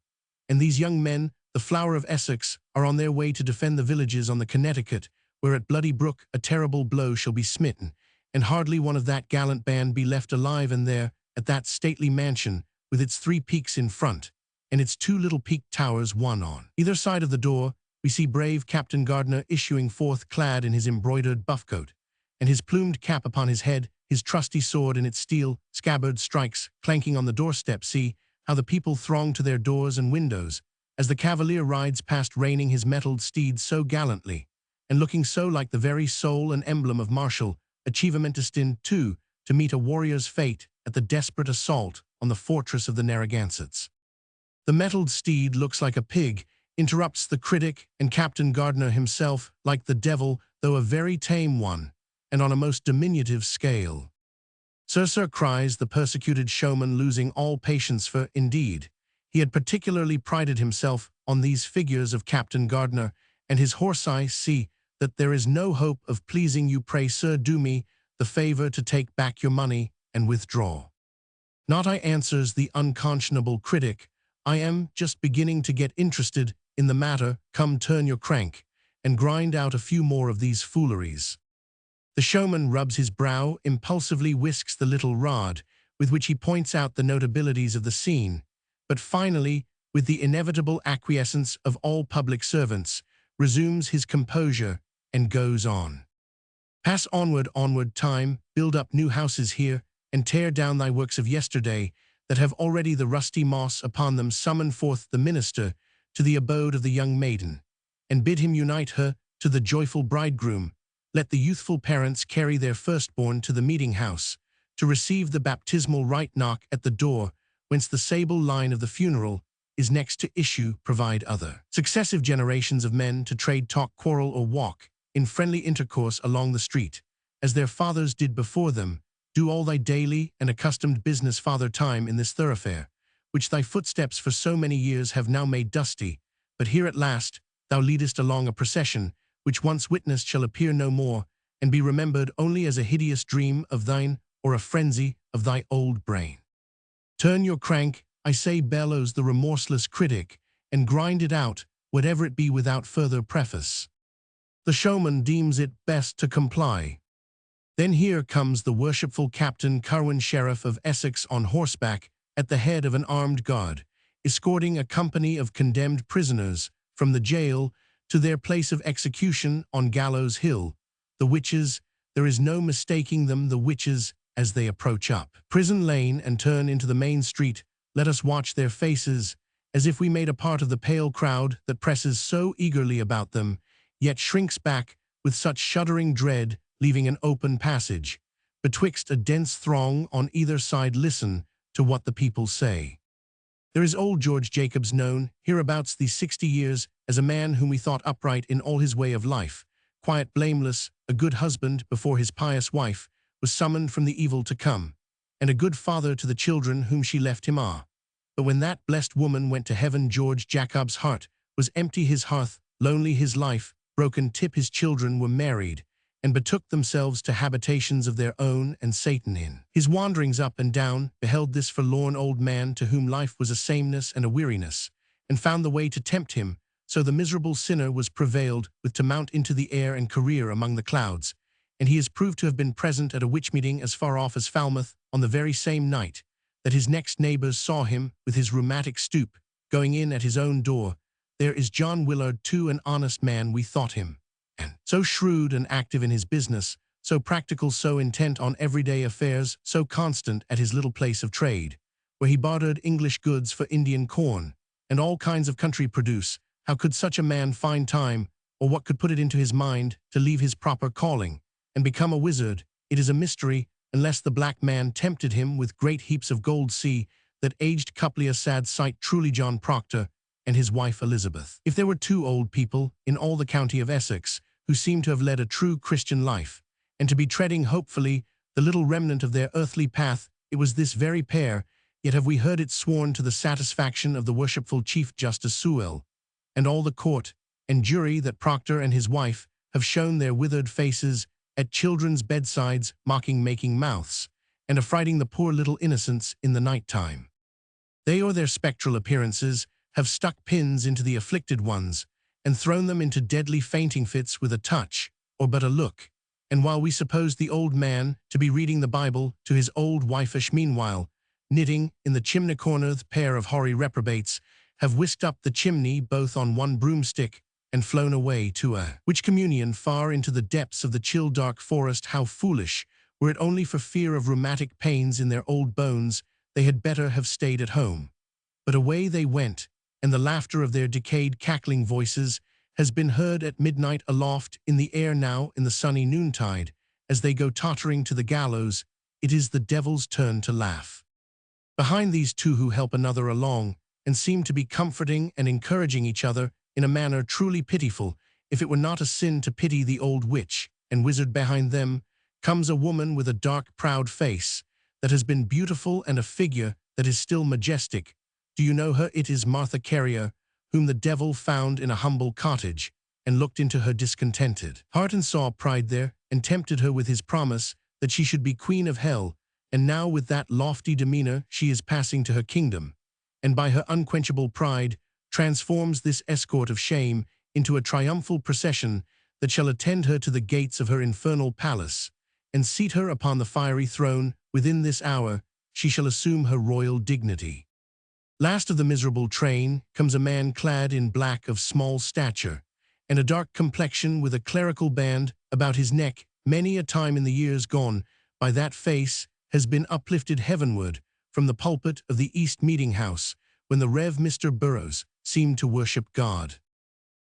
and these young men, the flower of Essex, are on their way to defend the villages on the Connecticut, where at Bloody Brook a terrible blow shall be smitten, and hardly one of that gallant band be left alive. And there, at that stately mansion, with its 3 peaks in front, and its two little peaked towers one on either side of the door. We see brave Captain Gardner issuing forth clad in his embroidered buff-coat, and his plumed cap upon his head, his trusty sword in its steel scabbard strikes, clanking on the doorstep. See how the people throng to their doors and windows, as the cavalier rides past reining his mettled steed so gallantly, and looking so like the very soul and emblem of martial achievement, destined, too, to meet a warrior's fate at the desperate assault on the fortress of the Narragansetts. The mettled steed looks like a pig, interrupts the critic, and Captain Gardner himself like the devil, though a very tame one, and on a most diminutive scale. Sir, cries the persecuted showman, losing all patience, for, indeed, he had particularly prided himself on these figures of Captain Gardner, and his horse. I see that there is no hope of pleasing you. Pray, sir, do me the favor to take back your money and withdraw. Not, I answers the unconscionable critic. I am just beginning to get interested in the matter. Come, turn your crank, and grind out a few more of these fooleries. The showman rubs his brow, impulsively whisks the little rod, with which he points out the notabilities of the scene, but finally, with the inevitable acquiescence of all public servants, resumes his composure and goes on. Pass onward, onward, time, build up new houses here, and tear down thy works of yesterday, that have already the rusty moss upon them. Summon forth the minister to the abode of the young maiden, and bid him unite her to the joyful bridegroom. Let the youthful parents carry their firstborn to the meeting house, to receive the baptismal rite. Knock at the door, whence the sable line of the funeral is next to issue. Provide other successive generations of men to trade, talk, quarrel, or walk in friendly intercourse along the street, as their fathers did before them. Do all thy daily and accustomed business, Father Time, in this thoroughfare, which thy footsteps for so many years have now made dusty. But here at last thou leadest along a procession, which once witnessed shall appear no more, and be remembered only as a hideous dream of thine, or a frenzy of thy old brain. Turn your crank, I say, bellows the remorseless critic, and grind it out, whatever it be, without further preface. The showman deems it best to comply. Then here comes the worshipful Captain Carwin, Sheriff of Essex, on horseback, at the head of an armed guard, escorting a company of condemned prisoners from the jail to their place of execution on Gallows Hill. The witches, there is no mistaking them, the witches, as they approach up Prison Lane and turn into the main street. Let us watch their faces, as if we made a part of the pale crowd that presses so eagerly about them, yet shrinks back with such shuddering dread, leaving an open passage betwixt a dense throng on either side. Listen to what the people say. There is old George Jacobs, known hereabouts these 60 years as a man whom we thought upright in all his way of life, quiet, blameless, a good husband before his pious wife was summoned from the evil to come, and a good father to the children whom she left him. But when that blessed woman went to heaven, George Jacobs' heart was empty, his hearth lonely, his life broken. Tip, his children were married, and betook themselves to habitations of their own, and Satan in his wanderings up and down beheld this forlorn old man, to whom life was a sameness and a weariness, and found the way to tempt him. So the miserable sinner was prevailed with to mount into the air and career among the clouds, and he is proved to have been present at a witch meeting as far off as Falmouth on the very same night that his next neighbors saw him with his rheumatic stoop going in at his own door. There is John Willard, too, an honest man we thought him, and so shrewd and active in his business, so practical, so intent on everyday affairs, so constant at his little place of trade, where he bartered English goods for Indian corn, and all kinds of country produce. How could such a man find time, or what could put it into his mind, to leave his proper calling, and become a wizard? It is a mystery, unless the black man tempted him with great heaps of gold. See that aged couple, a sad sight truly, John Proctor and his wife Elizabeth. If there were two old people in all the county of Essex who seemed to have led a true Christian life, and to be treading hopefully the little remnant of their earthly path, it was this very pair. Yet have we heard it sworn to the satisfaction of the worshipful Chief Justice Sewell, and all the court and jury, that Proctor and his wife have shown their withered faces at children's bedsides, mocking, making mouths, and affrighting the poor little innocents in the night time. They, or their spectral appearances, have stuck pins into the afflicted ones, and thrown them into deadly fainting fits with a touch, or but a look. And while we supposed the old man to be reading the Bible to his old wifeish, meanwhile, knitting in the chimney corner, the pair of hoary reprobates have whisked up the chimney both on one broomstick and flown away to a witch communion far into the depths of the chill dark forest. How foolish! Were it only for fear of rheumatic pains in their old bones, they had better have stayed at home. But away they went, and the laughter of their decayed cackling voices has been heard at midnight aloft in the air now in the sunny noontide. As they go tottering to the gallows, it is the devil's turn to laugh. Behind these two who help another along, and seem to be comforting and encouraging each other in a manner truly pitiful, if it were not a sin to pity the old witch and wizard behind them, comes a woman with a dark, proud face that has been beautiful and a figure that is still majestic. Do you know her? It is Martha Carrier, whom the devil found in a humble cottage, and looked into her discontented heart and saw pride there, and tempted her with his promise that she should be queen of hell, and now with that lofty demeanor she is passing to her kingdom, and by her unquenchable pride transforms this escort of shame into a triumphal procession that shall attend her to the gates of her infernal palace, and seat her upon the fiery throne. Within this hour she shall assume her royal dignity. Last of the miserable train comes a man clad in black of small stature, and a dark complexion with a clerical band about his neck. Many a time in the years gone by that face has been uplifted heavenward from the pulpit of the East Meeting House, when the Rev. Mr. Burroughs seemed to worship God.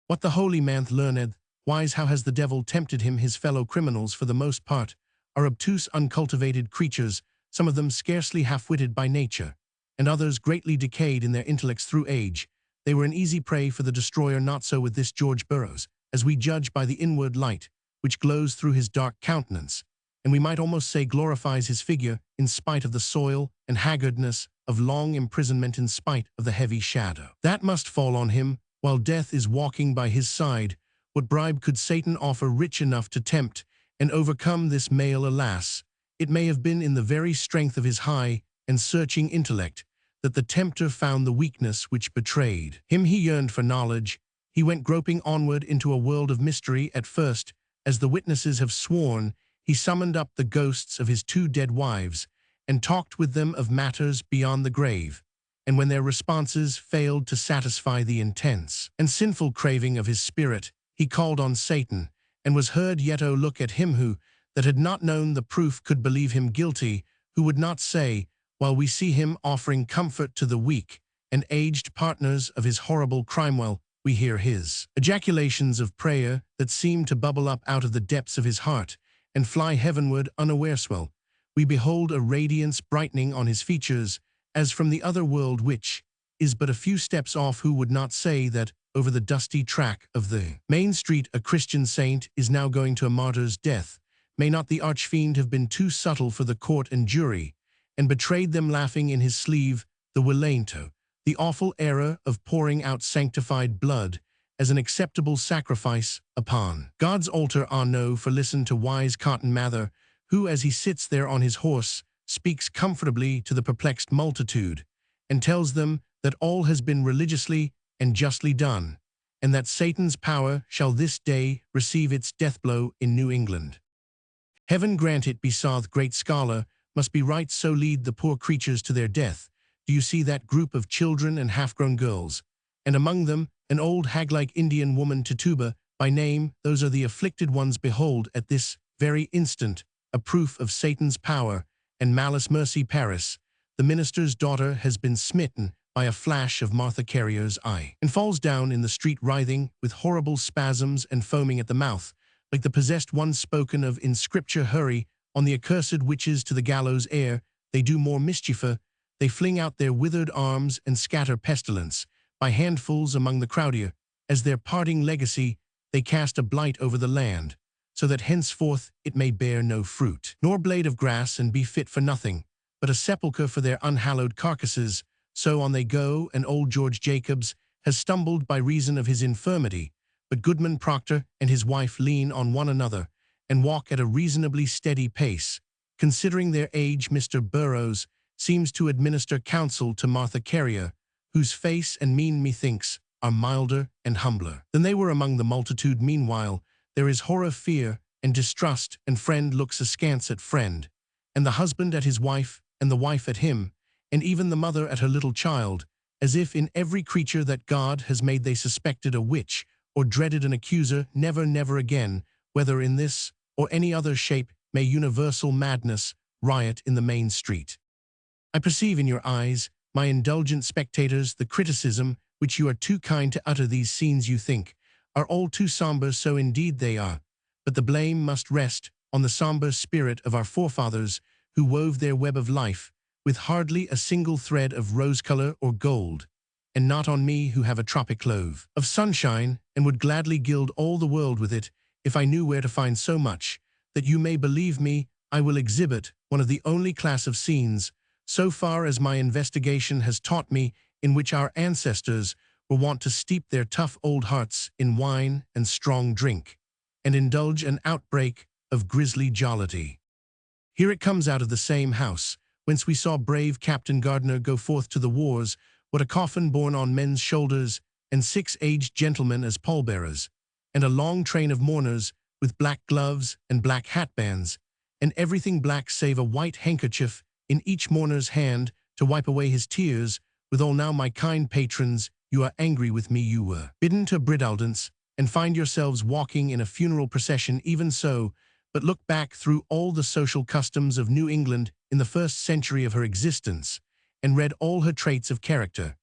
What the holy man learned, wise, how has the devil tempted him? His fellow criminals, for the most part, are obtuse, uncultivated creatures, some of them scarcely half-witted by nature, and others greatly decayed in their intellects through age. They were an easy prey for the destroyer. Not so with this George Burroughs, as we judge by the inward light which glows through his dark countenance, and we might almost say glorifies his figure in spite of the soil and haggardness of long imprisonment, in spite of the heavy shadow that must fall on him while death is walking by his side. What bribe could Satan offer rich enough to tempt and overcome this male? Alas, it may have been in the very strength of his high and searching intellect that the tempter found the weakness which betrayed him. He yearned for knowledge. He went groping onward into a world of mystery. At first, as the witnesses have sworn, he summoned up the ghosts of his two dead wives and talked with them of matters beyond the grave, and when their responses failed to satisfy the intense and sinful craving of his spirit, he called on Satan, and was heard. Yet oh, look at him who, that had not known the proof, could believe him guilty, who would not say, while we see him offering comfort to the weak and aged partners of his horrible crime, while we hear his ejaculations of prayer that seem to bubble up out of the depths of his heart and fly heavenward unawares, well, we behold a radiance brightening on his features, as from the other world which is but a few steps off. Who would not say that over the dusty track of the main street a Christian saint is now going to a martyr's death? May not the archfiend have been too subtle for the court and jury, and betrayed them, laughing in his sleeve the Willento, the awful error of pouring out sanctified blood as an acceptable sacrifice upon God's altar? Ah no, for listen to wise Cotton Mather, who, as he sits there on his horse, speaks comfortably to the perplexed multitude, and tells them that all has been religiously and justly done, and that Satan's power shall this day receive its death blow in New England. Heaven grant it be so. The great scholar must be right, so lead the poor creatures to their death. Do you see that group of children and half-grown girls, and among them an old hag-like Indian woman, Tituba by name? Those are the afflicted ones. Behold, at this very instant, a proof of Satan's power and malice. Mercy, Paris, the minister's daughter, has been smitten by a flash of Martha Carrier's eye, and falls down in the street writhing with horrible spasms and foaming at the mouth, like the possessed one spoken of in Scripture. Hurry on the accursed witches to the gallows ere they do more mischief. They fling out their withered arms and scatter pestilence by handfuls among the crowd. As their parting legacy, they cast a blight over the land, so that henceforth it may bear no fruit, nor blade of grass, and be fit for nothing, but a sepulchre for their unhallowed carcasses. So on they go, and old George Jacobs has stumbled by reason of his infirmity, but Goodman Proctor and his wife lean on one another and walk at a reasonably steady pace. Considering their age, Mr. Burroughs seems to administer counsel to Martha Carrier, whose face and mien, methinks, are milder and humbler than they were among the multitude. Meanwhile, there is horror, fear, and distrust, and friend looks askance at friend, and the husband at his wife, and the wife at him, and even the mother at her little child, as if in every creature that God has made they suspected a witch, or dreaded an accuser. Never, never again, whether in this or any other shape, may universal madness riot in the main street. I perceive in your eyes, my indulgent spectators, the criticism which you are too kind to utter. These scenes, you think, are all too somber. So indeed they are, but the blame must rest on the somber spirit of our forefathers, who wove their web of life with hardly a single thread of rose-color or gold, and not on me, who have a tropic clove of sunshine, and would gladly gild all the world with it, if I knew where to find so much. That you may believe me, I will exhibit one of the only class of scenes, so far as my investigation has taught me, in which our ancestors were wont to steep their tough old hearts in wine and strong drink, and indulge an outbreak of grisly jollity. Here it comes out of the same house, whence we saw brave Captain Gardiner go forth to the wars, what a coffin borne on men's shoulders, and 6 aged gentlemen as pallbearers, and a long train of mourners, with black gloves and black hatbands, and everything black save a white handkerchief in each mourner's hand to wipe away his tears. Withal now, my kind patrons, you are angry with me. You were bidden to Bridaldance, and find yourselves walking in a funeral procession. Even so, but look back through all the social customs of New England in the first century of her existence, and read all her traits of character.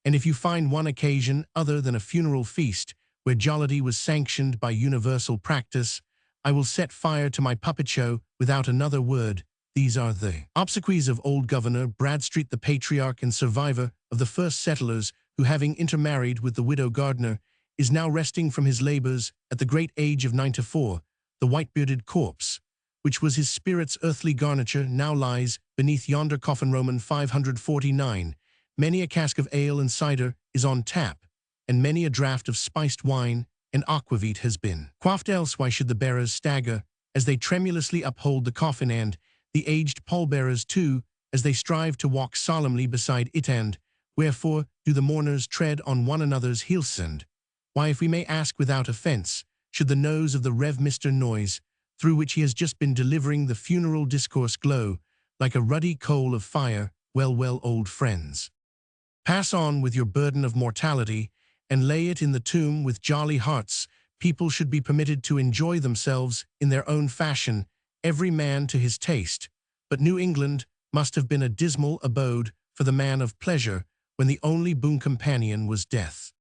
And if you find one occasion other than a funeral feast, where jollity was sanctioned by universal practice, I will set fire to my puppet show without another word. These are the obsequies of old Governor Bradstreet, the patriarch and survivor of the first settlers, who, having intermarried with the widow Gardiner, is now resting from his labors at the great age of 94. The white-bearded corpse, which was his spirit's earthly garniture, now lies beneath yonder coffin. Roman 549. Many a cask of ale and cider is on tap, and many a draught of spiced wine and aquavit has been quaffed. Else why should the bearers stagger as they tremulously uphold the coffin, and the aged pallbearers too, as they strive to walk solemnly beside it? And wherefore do the mourners tread on one another's heels? And why, if we may ask without offense, should the nose of the Rev. Mr. Noyes, through which he has just been delivering the funeral discourse, glow like a ruddy coal of fire? Well, well, old friends, pass on with your burden of mortality, and lay it in the tomb with jolly hearts. People should be permitted to enjoy themselves in their own fashion, every man to his taste. But New England must have been a dismal abode for the man of pleasure, when the only boon companion was death.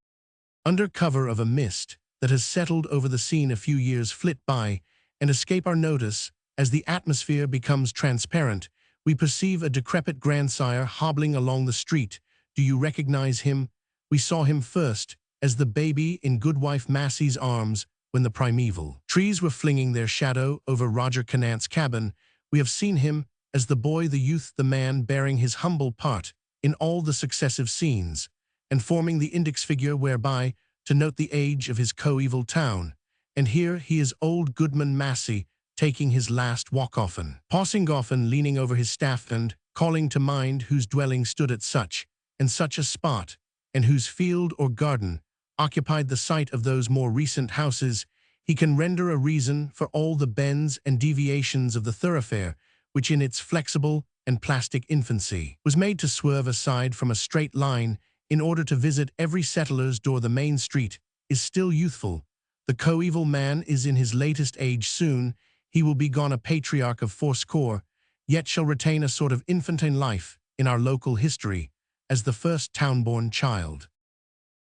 Under cover of a mist that has settled over the scene, a few years flit by and escape our notice. As the atmosphere becomes transparent, we perceive a decrepit grandsire hobbling along the street. Do you recognize him? We saw him first as the baby in Goodwife Massey's arms when the primeval trees were flinging their shadow over Roger Conant's cabin. We have seen him as the boy, the youth, the man, bearing his humble part in all the successive scenes, and forming the index figure whereby to note the age of his coeval town. And here he is, old Goodman Massey, taking his last walk, often pausing, often leaning over his staff, and calling to mind whose dwelling stood at such and such a spot, and whose field or garden occupied the site of those more recent houses. He can render a reason for all the bends and deviations of the thoroughfare, which in its flexible and plastic infancy was made to swerve aside from a straight line in order to visit every settler's door. The main street is still youthful. The coeval man is in his latest age. Soon he will be gone, a patriarch of fourscore, yet shall retain a sort of infantine life in our local history as the first town-born child.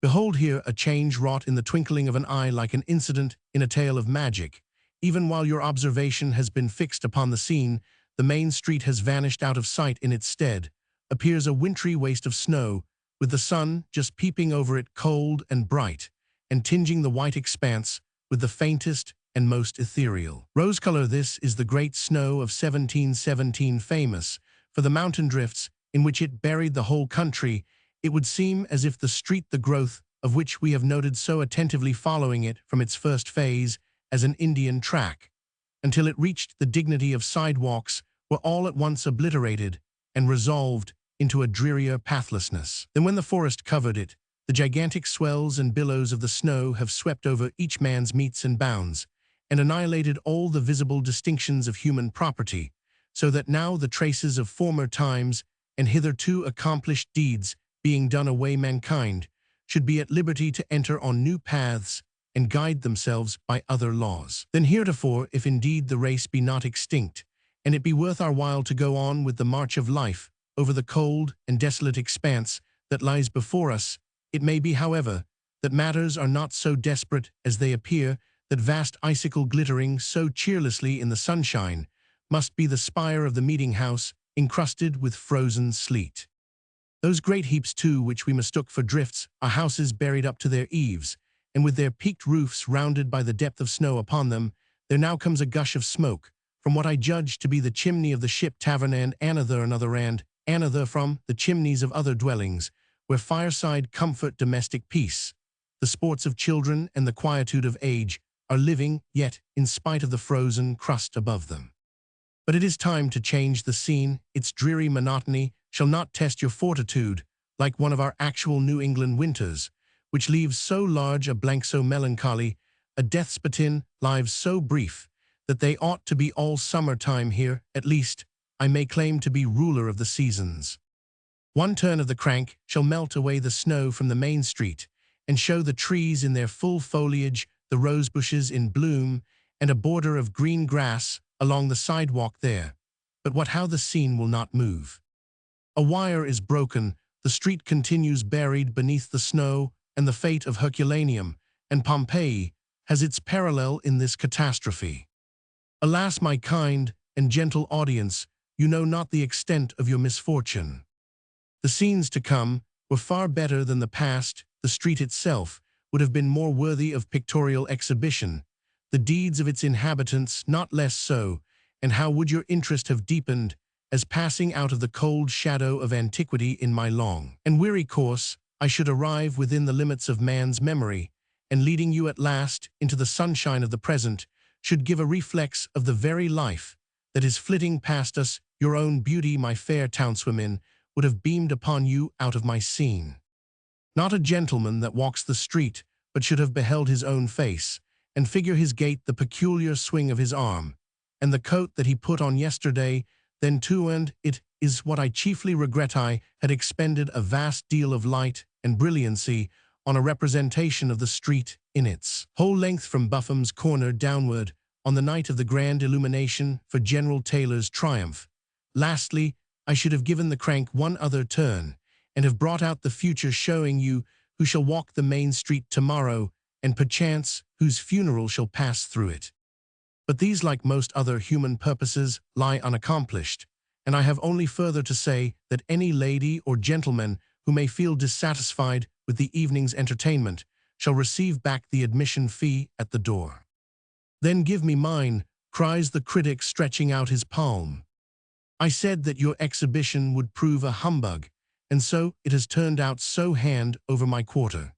Behold here a change wrought in the twinkling of an eye, like an incident in a tale of magic. Even while your observation has been fixed upon the scene, the main street has vanished out of sight. In its stead appears a wintry waste of snow, with the sun just peeping over it, cold and bright, and tinging the white expanse with the faintest and most ethereal rose color. This is the great snow of 1717, famous for the mountain drifts in which it buried the whole country. It would seem as if the street, the growth of which we have noted so attentively, following it from its first phase as an Indian track, until it reached the dignity of sidewalks, were all at once obliterated and resolved into a drearier pathlessness than when the forest covered it. The gigantic swells and billows of the snow have swept over each man's metes and bounds, and annihilated all the visible distinctions of human property, so that now the traces of former times and hitherto accomplished deeds being done away mankind, should be at liberty to enter on new paths and guide themselves by other laws. Then heretofore, if indeed the race be not extinct, and it be worth our while to go on with the march of life over the cold and desolate expanse that lies before us, it may be, however, that matters are not so desperate as they appear, that vast icicle glittering so cheerlessly in the sunshine must be the spire of the meeting-house encrusted with frozen sleet. Those great heaps, too, which we mistook for drifts, are houses buried up to their eaves, and with their peaked roofs rounded by the depth of snow upon them, there now comes a gush of smoke, from what I judge to be the chimney of the ship tavern, and another from the chimneys of other dwellings, where fireside comfort, domestic peace, the sports of children, and the quietude of age are living, yet, in spite of the frozen crust above them. But it is time to change the scene. Its dreary monotony shall not test your fortitude, like one of our actual New England winters, which leaves so large a blank, so melancholy, a death-spatin, lives so brief, that they ought to be all summer-time here. At least, I may claim to be ruler of the seasons. One turn of the crank shall melt away the snow from the main street, and show the trees in their full foliage, the rose bushes in bloom, and a border of green grass along the sidewalk there. But how the scene will not move. A wire is broken, the street continues buried beneath the snow, and the fate of Herculaneum and Pompeii has its parallel in this catastrophe. Alas, my kind and gentle audience, you know not the extent of your misfortune. The scenes to come were far better than the past. The street itself would have been more worthy of pictorial exhibition, the deeds of its inhabitants not less so, and how would your interest have deepened, as passing out of the cold shadow of antiquity in my long and weary course, I should arrive within the limits of man's memory, and leading you at last into the sunshine of the present, should give a reflex of the very life that is flitting past us. Your own beauty, my fair townswomen, would have beamed upon you out of my scene. Not a gentleman that walks the street, but should have beheld his own face, and figure his gait, the peculiar swing of his arm, and the coat that he put on yesterday, then too, and it is what I chiefly regret I had expended a vast deal of light and brilliancy on a representation of the street in its whole length from Bufham's Corner downward on the night of the grand illumination for General Taylor's triumph. Lastly, I should have given the crank one other turn, and have brought out the future, showing you who shall walk the main street tomorrow, and perchance whose funeral shall pass through it. But these, like most other human purposes, lie unaccomplished, and I have only further to say that any lady or gentleman who may feel dissatisfied with the evening's entertainment shall receive back the admission fee at the door. Then give me mine, cries the critic, stretching out his palm. I said that your exhibition would prove a humbug, and so it has turned out. So hand over my quarter.